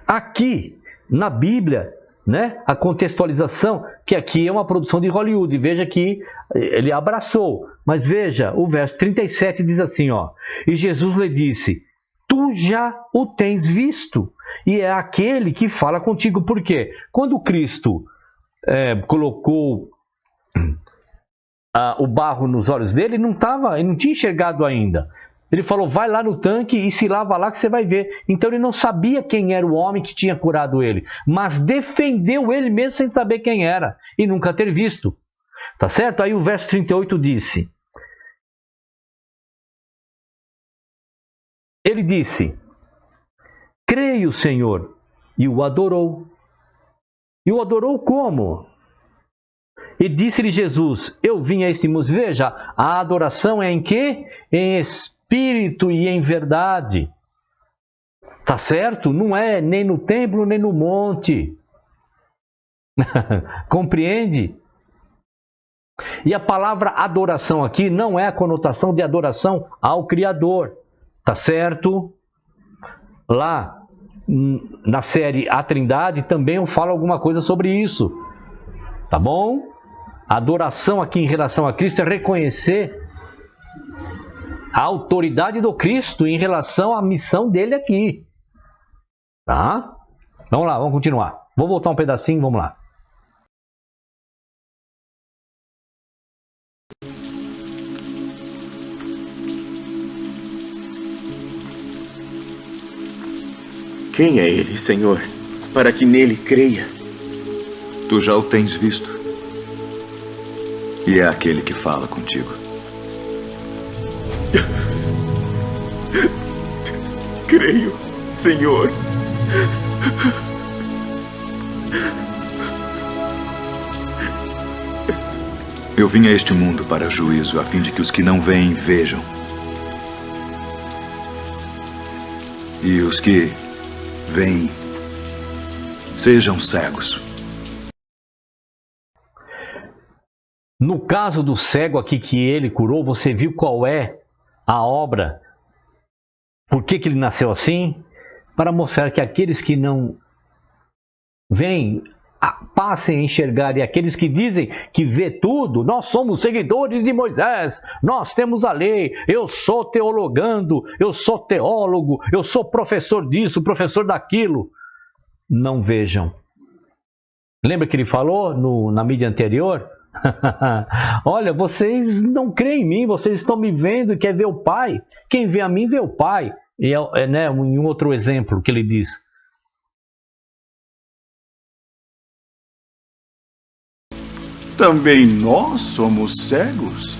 Aqui, na Bíblia, né, a contextualização, que aqui é uma produção de Hollywood, veja que ele abraçou, mas veja, o verso 37 diz assim, ó, e Jesus lhe disse, tu já o tens visto, e é aquele que fala contigo. Por quê? Quando Cristo colocou o barro nos olhos dele, ele não tinha enxergado ainda. Ele falou, vai lá no tanque e se lava lá que você vai ver. Então ele não sabia quem era o homem que tinha curado ele, mas defendeu ele mesmo sem saber quem era e nunca ter visto. Tá certo? Aí o verso 38 disse, ele disse, creio, Senhor, e o adorou. E o adorou como? E disse-lhe Jesus, eu vim a este mundo. Veja, a adoração é em quê? Em espírito e em verdade. Tá certo? Não é nem no templo, nem no monte. Compreende? E a palavra adoração aqui não é a conotação de adoração ao Criador. Tá certo? Lá na série A Trindade também eu falo alguma coisa sobre isso. Tá bom? A adoração aqui em relação a Cristo é reconhecer a autoridade do Cristo em relação à missão dele aqui. Tá? Vamos lá, vamos continuar. Vou voltar um pedacinho, vamos lá. Quem é ele, Senhor, para que nele creia? Tu já o tens visto. E é aquele que fala contigo. Creio, Senhor. Eu vim a este mundo para juízo, a fim de que os que não veem, vejam. E os que veem, sejam cegos. No caso do cego aqui que ele curou, você viu qual é a obra? Por que ele nasceu assim? Para mostrar que aqueles que não veem, passem a enxergar, e aqueles que dizem que vê tudo, nós somos seguidores de Moisés, nós temos a lei, eu sou teologando, eu sou teólogo, eu sou professor disso, professor daquilo. Não vejam. Lembra que ele falou na mídia anterior? Olha, vocês não creem em mim, vocês estão me vendo e querem ver o Pai. Quem vê a mim, vê o Pai. E né, um outro exemplo que ele diz. Também nós somos cegos?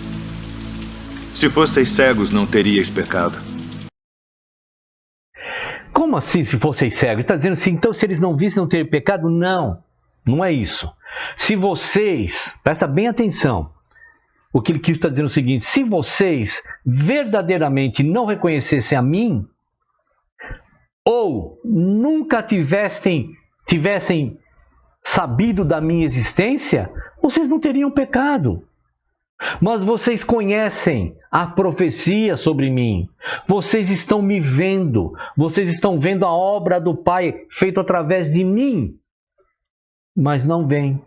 Se fosseis cegos, não teríeis pecado. Como assim, se fosseis cegos? Está dizendo assim, então se eles não vissem, não teriam pecado? Não, não é isso. Se vocês, presta bem atenção, o que Cristo está dizendo é o seguinte, se vocês verdadeiramente não reconhecessem a mim, ou nunca tivessem sabido da minha existência, vocês não teriam pecado. Mas vocês conhecem a profecia sobre mim. Vocês estão me vendo. Vocês estão vendo a obra do Pai feita através de mim. Mas não veem.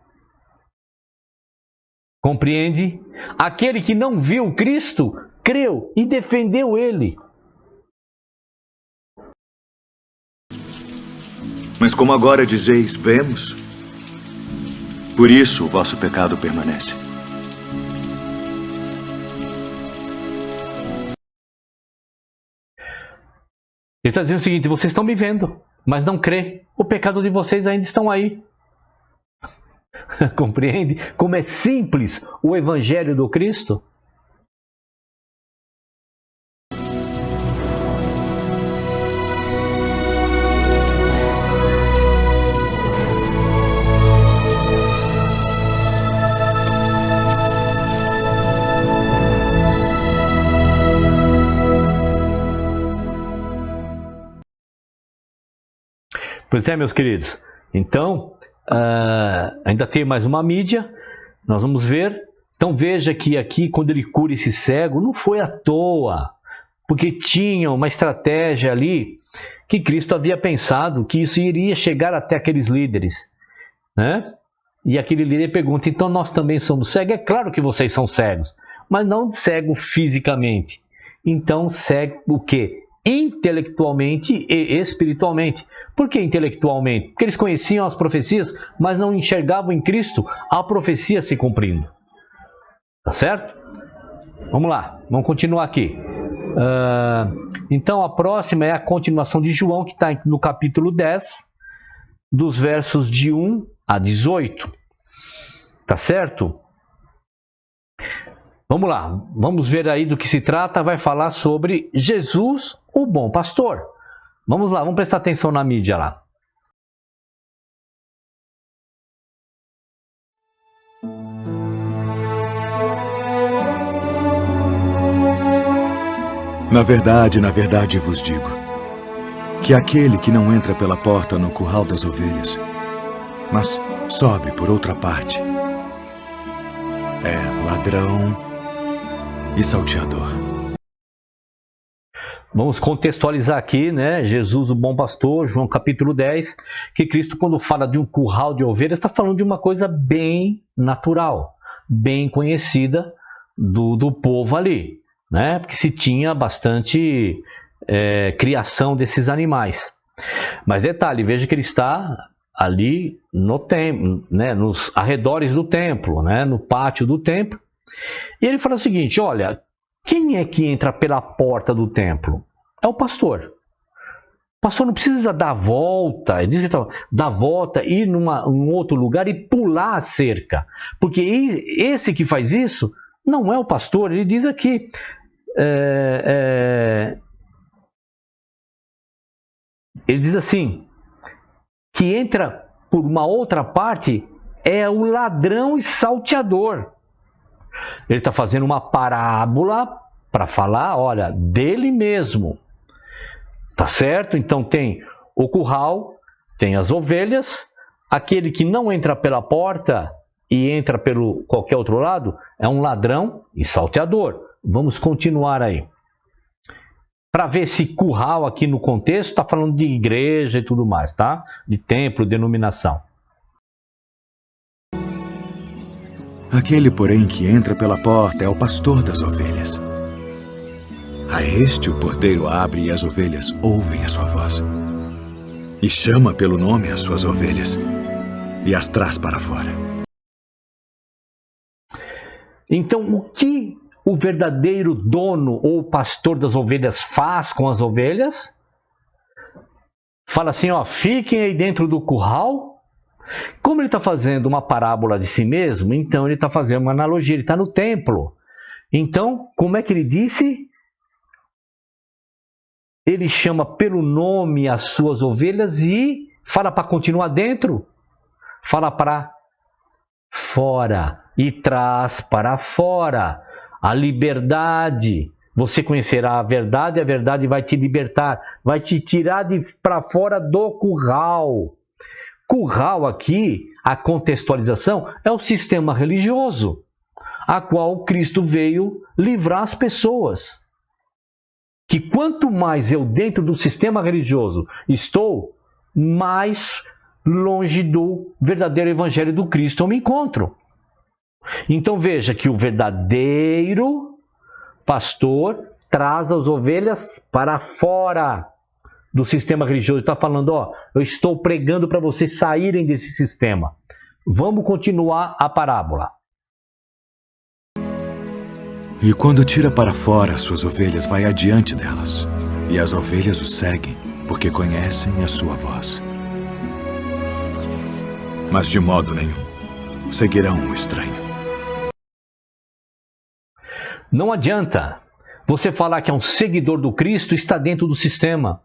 Compreende? Aquele que não viu Cristo, creu e defendeu ele. Mas como agora dizeis, vemos, por isso o vosso pecado permanece. Ele está dizendo o seguinte: vocês estão me vendo, mas não crê. O pecado de vocês ainda estão aí. Compreende? Como é simples o Evangelho do Cristo? Pois é, meus queridos. Então, ainda tem mais uma mídia. Nós vamos ver. Então veja que aqui, quando ele cura esse cego, não foi à toa. Porque tinha uma estratégia ali que Cristo havia pensado que isso iria chegar até aqueles líderes. Né? E aquele líder pergunta: então nós também somos cegos? É claro que vocês são cegos. Mas não cego fisicamente. Então cego o quê? Intelectualmente e espiritualmente. Por que intelectualmente? Porque eles conheciam as profecias, mas não enxergavam em Cristo a profecia se cumprindo. Tá certo? Vamos lá, vamos continuar aqui. Então a próxima é a continuação de João, que está no capítulo 10, dos versos de 1 a 18. Tá certo? Vamos lá, vamos ver aí do que se trata. Vai falar sobre Jesus, o bom pastor. Vamos lá, vamos prestar atenção na mídia lá. Na verdade vos digo, que aquele que não entra pela porta no curral das ovelhas, mas sobe por outra parte, é ladrão e salteador. Vamos contextualizar aqui, né? Jesus, o bom pastor, João capítulo 10, que Cristo, quando fala de um curral de ovelhas, está falando de uma coisa bem natural, bem conhecida do povo ali, né? Porque se tinha bastante criação desses animais. Mas detalhe, veja que ele está ali no templo, né? Nos arredores do templo, né? No pátio do templo. E ele fala o seguinte: olha, quem é que entra pela porta do templo? É o pastor. O pastor não precisa dar a volta, ele diz que dar a volta, ir num outro lugar e pular a cerca. Porque esse que faz isso não é o pastor. Ele diz aqui, ele diz assim, que entra por uma outra parte é o ladrão e salteador. Ele está fazendo uma parábola para falar, olha, dele mesmo. Tá certo? Então tem o curral, tem as ovelhas. Aquele que não entra pela porta e entra pelo qualquer outro lado é um ladrão e salteador. Vamos continuar aí. Para ver esse curral aqui no contexto, está falando de igreja e tudo mais, tá? De templo, denominação. Aquele, porém, que entra pela porta é o pastor das ovelhas. A este o porteiro abre e as ovelhas ouvem a sua voz. E chama pelo nome as suas ovelhas e as traz para fora. Então, o que o verdadeiro dono ou pastor das ovelhas faz com as ovelhas? Fala assim, ó, fiquem aí dentro do curral. Como ele está fazendo uma parábola de si mesmo, então ele está fazendo uma analogia, ele está no templo. Então, como é que ele disse? Ele chama pelo nome as suas ovelhas e fala para continuar dentro, fala para fora e traz para fora a liberdade. Você conhecerá a verdade vai te libertar, vai te tirar para fora do curral. Curral aqui, a contextualização, é o sistema religioso. a qual Cristo veio livrar as pessoas. Que quanto mais eu dentro do sistema religioso estou, mais longe do verdadeiro evangelho do Cristo eu me encontro. Então veja que o verdadeiro pastor traz as ovelhas para fora do sistema religioso. Está falando, ó, eu estou pregando para vocês saírem desse sistema. Vamos continuar a parábola. E quando tira para fora as suas ovelhas, vai adiante delas. E as ovelhas o seguem, porque conhecem a sua voz. Mas de modo nenhum seguirão o estranho. Não adianta você falar que é um seguidor do Cristo e está dentro do sistema,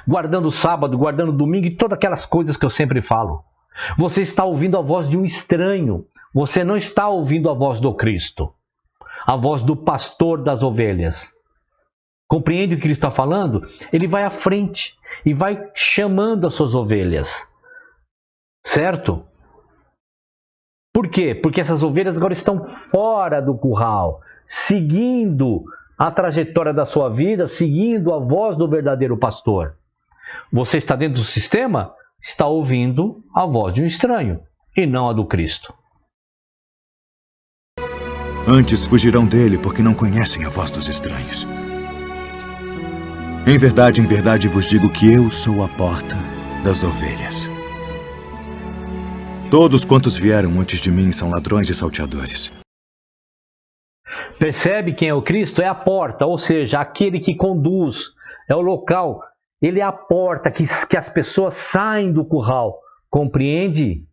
guardando o sábado, guardando o domingo e todas aquelas coisas que eu sempre falo. Você está ouvindo a voz de um estranho. Você não está ouvindo a voz do Cristo, a voz do pastor das ovelhas. Compreende o que ele está falando? Ele vai à frente e vai chamando as suas ovelhas. Certo? Por quê? Porque essas ovelhas agora estão fora do curral, seguindo a trajetória da sua vida, seguindo a voz do verdadeiro pastor. Você está dentro do sistema? Está ouvindo a voz de um estranho e não a do Cristo. Antes fugirão dele porque não conhecem a voz dos estranhos. Em verdade vos digo que eu sou a porta das ovelhas. Todos quantos vieram antes de mim são ladrões e salteadores. Percebe quem é o Cristo? É a porta, ou seja, aquele que conduz, é o local. Ele é a porta que as pessoas saem do curral. Compreende?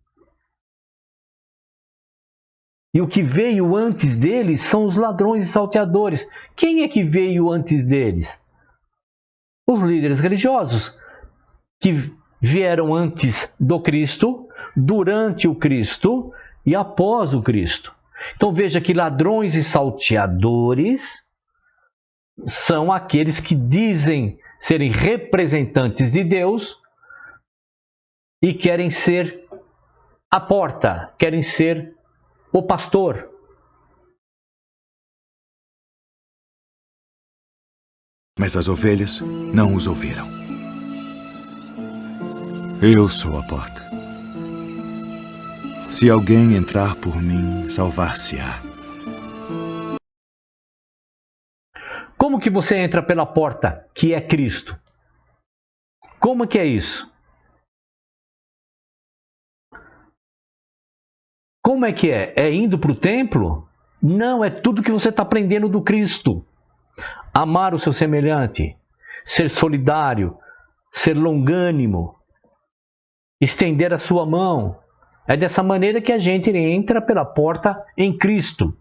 E o que veio antes deles são os ladrões e salteadores. Quem é que veio antes deles? Os líderes religiosos, que vieram antes do Cristo, durante o Cristo e após o Cristo. Então veja que ladrões e salteadores são aqueles que dizem serem representantes de Deus e querem ser a porta, querem ser o pastor. Mas as ovelhas não os ouviram. Eu sou a porta. Se alguém entrar por mim, salvar-se-á. Como que você entra pela porta, que é Cristo? Como que é isso? Como é que é? É indo para o templo? Não, é tudo que você está aprendendo do Cristo. Amar o seu semelhante, ser solidário, ser longânimo, estender a sua mão. É dessa maneira que a gente entra pela porta em Cristo.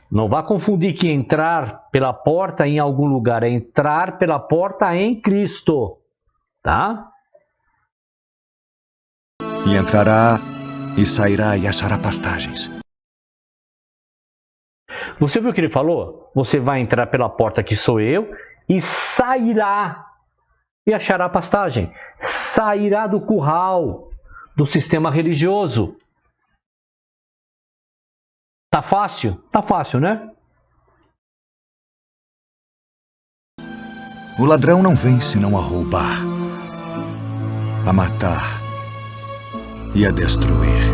Não vá confundir que entrar pela porta em algum lugar é entrar pela porta em Cristo. Tá? E entrará e sairá e achará pastagens. Você viu o que ele falou? Você vai entrar pela porta que sou eu e sairá e achará pastagem. Sairá do curral, do sistema religioso. Tá fácil? Tá fácil, né? O ladrão não vem senão a roubar, a matar e a destruir.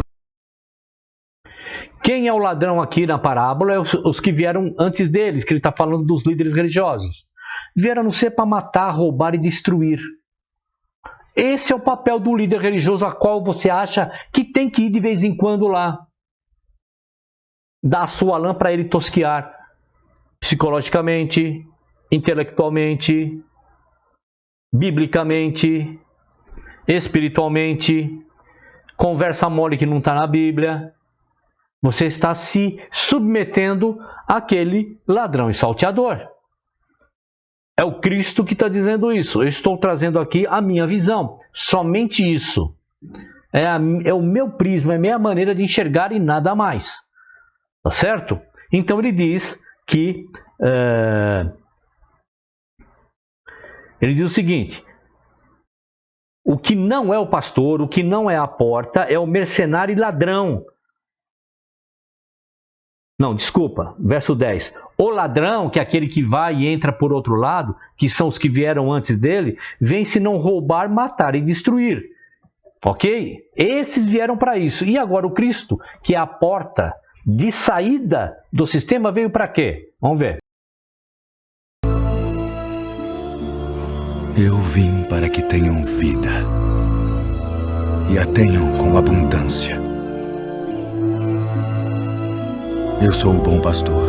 Quem é o ladrão aqui na parábola? É os que vieram antes deles, que ele está falando dos líderes religiosos. Vieram não ser para matar, roubar e destruir. Esse é o papel do líder religioso a qual você acha que tem que ir de vez em quando lá. Dar a sua lã para ele tosquear. Psicologicamente, intelectualmente, biblicamente, espiritualmente. Conversa mole que não está na Bíblia. Você está se submetendo àquele ladrão e salteador. É o Cristo que está dizendo isso. Eu estou trazendo aqui a minha visão. Somente isso. É o meu prisma, é a minha maneira de enxergar e nada mais. Tá certo? Então ele diz que... ele diz o seguinte. O que não é o pastor, o que não é a porta, é o mercenário e ladrão. Não, desculpa, verso 10. O ladrão, que é aquele que vai e entra por outro lado, que são os que vieram antes dele, vem se não roubar, matar e destruir. Ok? Esses vieram para isso. E agora o Cristo, que é a porta de saída do sistema, veio para quê? Vamos ver. Eu vim para que tenham vida e a tenham com abundância. Eu sou o bom pastor.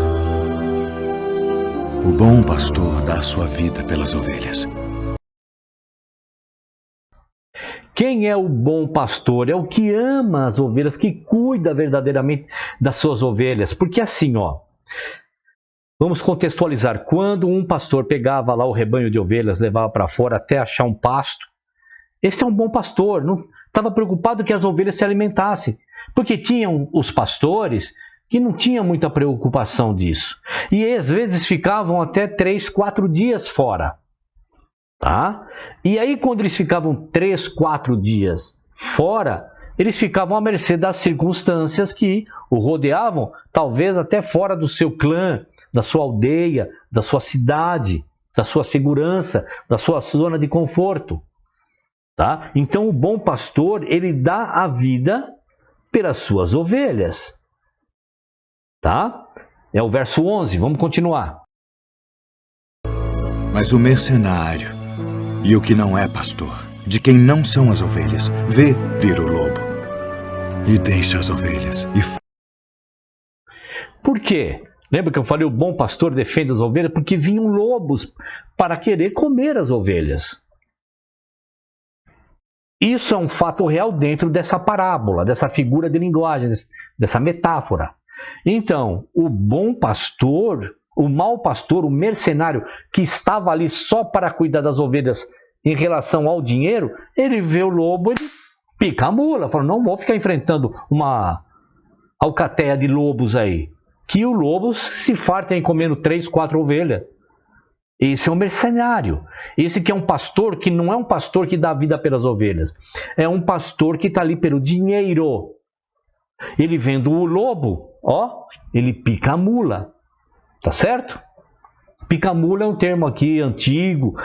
O bom pastor dá a sua vida pelas ovelhas. Quem é o bom pastor? É o que ama as ovelhas, que cuida verdadeiramente das suas ovelhas. Porque assim, ó, vamos contextualizar. Quando um pastor pegava lá o rebanho de ovelhas, levava para fora até achar um pasto, esse é um bom pastor. Não estava preocupado que as ovelhas se alimentassem. Porque tinham os pastores que não tinham muita preocupação disso. E às vezes ficavam até 3, 4 dias fora. Tá? E aí quando eles ficavam 3, 4 dias fora, eles ficavam à mercê das circunstâncias que o rodeavam, talvez até fora do seu clã, da sua aldeia, da sua cidade, da sua segurança, da sua zona de conforto. Tá? Então o bom pastor, ele dá a vida pelas suas ovelhas. Tá? É o verso 11, vamos continuar. Mas o mercenário e o que não é pastor, de quem não são as ovelhas, vê vir o lobo e deixa as ovelhas e foge. Por quê? Lembra que eu falei o bom pastor defende as ovelhas? Porque vinham lobos para querer comer as ovelhas. Isso é um fato real dentro dessa parábola, dessa figura de linguagem, dessa metáfora. Então, o bom pastor, o mau pastor, o mercenário que estava ali só para cuidar das ovelhas em relação ao dinheiro, ele vê o lobo, ele pica a mula, fala, não vou ficar enfrentando uma alcateia de lobos aí. Que o lobo se farta em comendo 3, 4 ovelhas. Esse é um mercenário. Esse que é um pastor que não é um pastor que dá vida pelas ovelhas. É um pastor que está ali pelo dinheiro. Ele vendo o lobo, ó, ele pica a mula. Tá certo? Pica-mula é um termo aqui antigo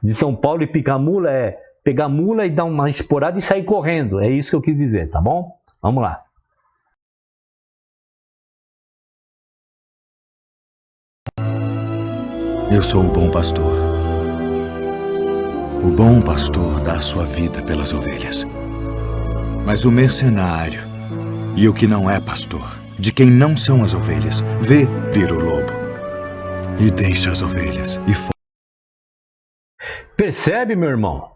de São Paulo, e pica-mula é pegar a mula e dar uma esporada e sair correndo. É isso que eu quis dizer, tá bom? Vamos lá. Eu sou o bom pastor. O bom pastor dá a sua vida pelas ovelhas. Mas o mercenário e o que não é pastor, de quem não são as ovelhas, vê vir o lobo e deixa as ovelhas e foge. Percebe, meu irmão?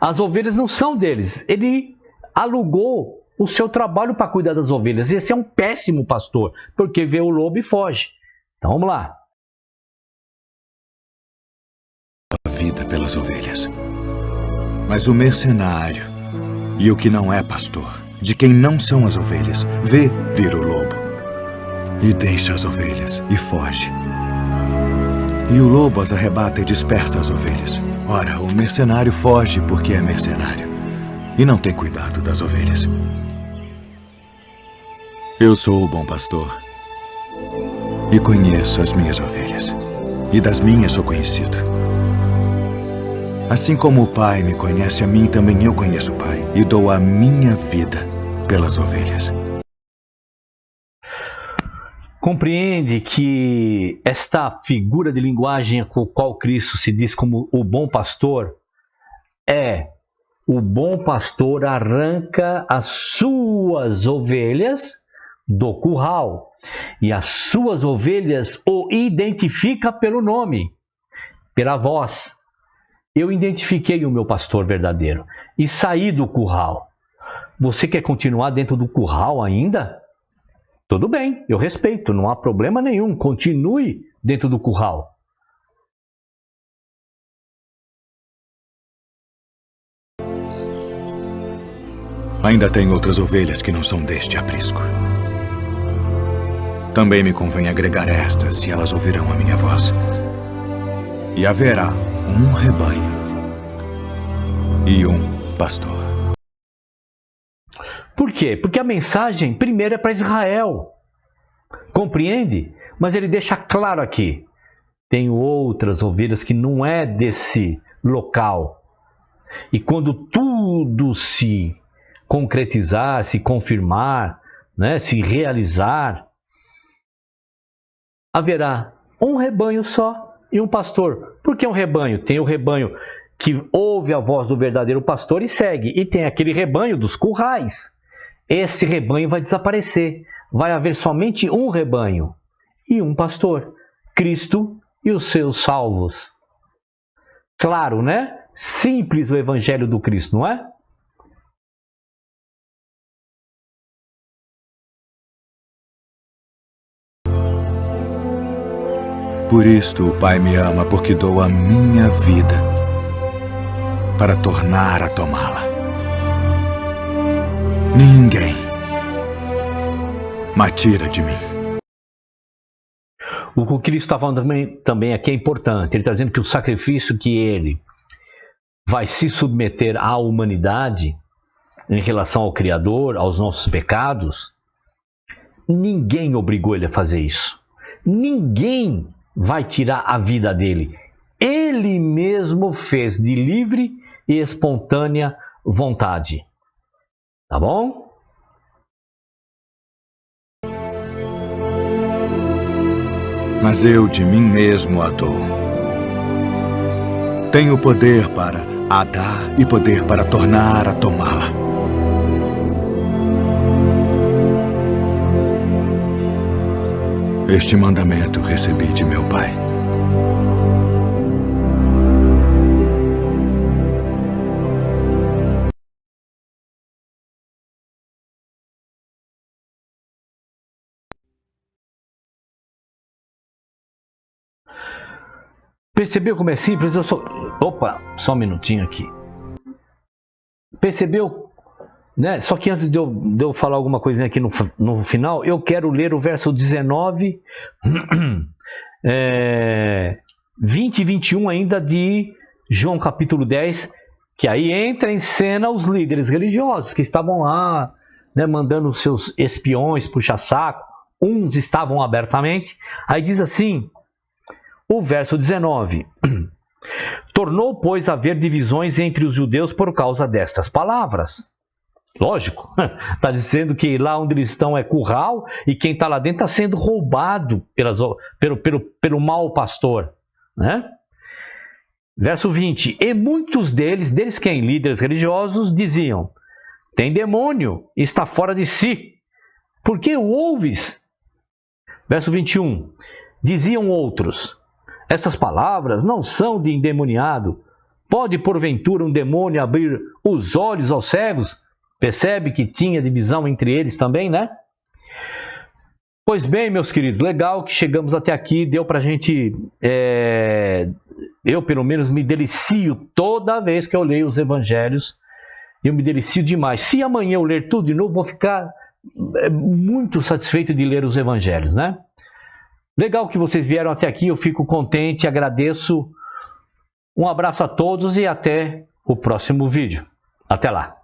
As ovelhas não são deles. Ele alugou o seu trabalho para cuidar das ovelhas. Esse é um péssimo pastor, porque vê o lobo e foge. Então vamos lá. A vida pelas ovelhas. Mas o mercenário e o que não é pastor, de quem não são as ovelhas, vê vir o lobo e deixa as ovelhas e foge. E o lobo as arrebata e dispersa as ovelhas. Ora, o mercenário foge porque é mercenário e não tem cuidado das ovelhas. Eu sou o bom pastor e conheço as minhas ovelhas, e das minhas sou conhecido. Assim como o Pai me conhece a mim, também eu conheço o Pai e dou a minha vida pelas ovelhas. Compreende que esta figura de linguagem com a qual Cristo se diz como o bom pastor é o bom pastor arranca as suas ovelhas do curral e as suas ovelhas o identifica pelo nome, pela voz. Eu identifiquei o meu pastor verdadeiro e saí do curral. Você quer continuar dentro do curral ainda? Tudo bem, eu respeito, não há problema nenhum. Continue dentro do curral. Ainda tem outras ovelhas que não são deste aprisco. Também me convém agregar estas, e elas ouvirão a minha voz. E haverá um rebanho e um pastor. Por quê? Porque a mensagem primeiro é para Israel. Compreende? Mas ele deixa claro aqui. Tenho outras ovelhas que não é desse local. E quando tudo se concretizar, se confirmar, né, se realizar, haverá um rebanho só e um pastor. Por que um rebanho? Tem o rebanho que ouve a voz do verdadeiro pastor e segue. E tem aquele rebanho dos currais. Esse rebanho vai desaparecer. Vai haver somente um rebanho e um pastor. Cristo e os seus salvos. Claro, né? Simples o evangelho do Cristo, não é? Por isto o Pai me ama, porque dou a minha vida para tornar a tomá-la. Ninguém me tira de mim. O que o Cristo está falando também aqui é importante. Ele está dizendo que o sacrifício que ele vai se submeter à humanidade em relação ao Criador, aos nossos pecados, ninguém obrigou ele a fazer isso. Ninguém vai tirar a vida dele. Ele mesmo fez de livre e espontânea vontade. Tá bom? Mas eu de mim mesmo a dou. Tenho poder para a dar e poder para tornar a tomá-la. Este mandamento recebi de meu Pai. Percebeu como é simples? Opa, só um minutinho aqui. Percebeu? Né? Só que antes de eu falar alguma coisinha aqui no final, eu quero ler o verso 19, 20 e 21 ainda de João capítulo 10, que aí entra em cena os líderes religiosos que estavam lá, né, mandando seus espiões puxa-saco. Uns estavam abertamente. Aí diz assim, o verso 19. Tornou, pois, a haver divisões entre os judeus por causa destas palavras. Lógico, está dizendo que lá onde eles estão é curral e quem está lá dentro está sendo roubado pelo mau pastor. Né? Verso 20. E muitos deles quem? Líderes religiosos, diziam: tem demônio, está fora de si. Por que o ouves? Verso 21. Diziam outros: essas palavras não são de endemoniado. Pode, porventura, um demônio abrir os olhos aos cegos? Percebe que tinha divisão entre eles também, né? Pois bem, meus queridos, legal que chegamos até aqui. Deu pra gente... Eu, pelo menos, me delicio toda vez que eu leio os evangelhos. Eu me delicio demais. Se amanhã eu ler tudo de novo, vou ficar muito satisfeito de ler os evangelhos, né? Legal que vocês vieram até aqui, eu fico contente, agradeço. Um abraço a todos e até o próximo vídeo. Até lá!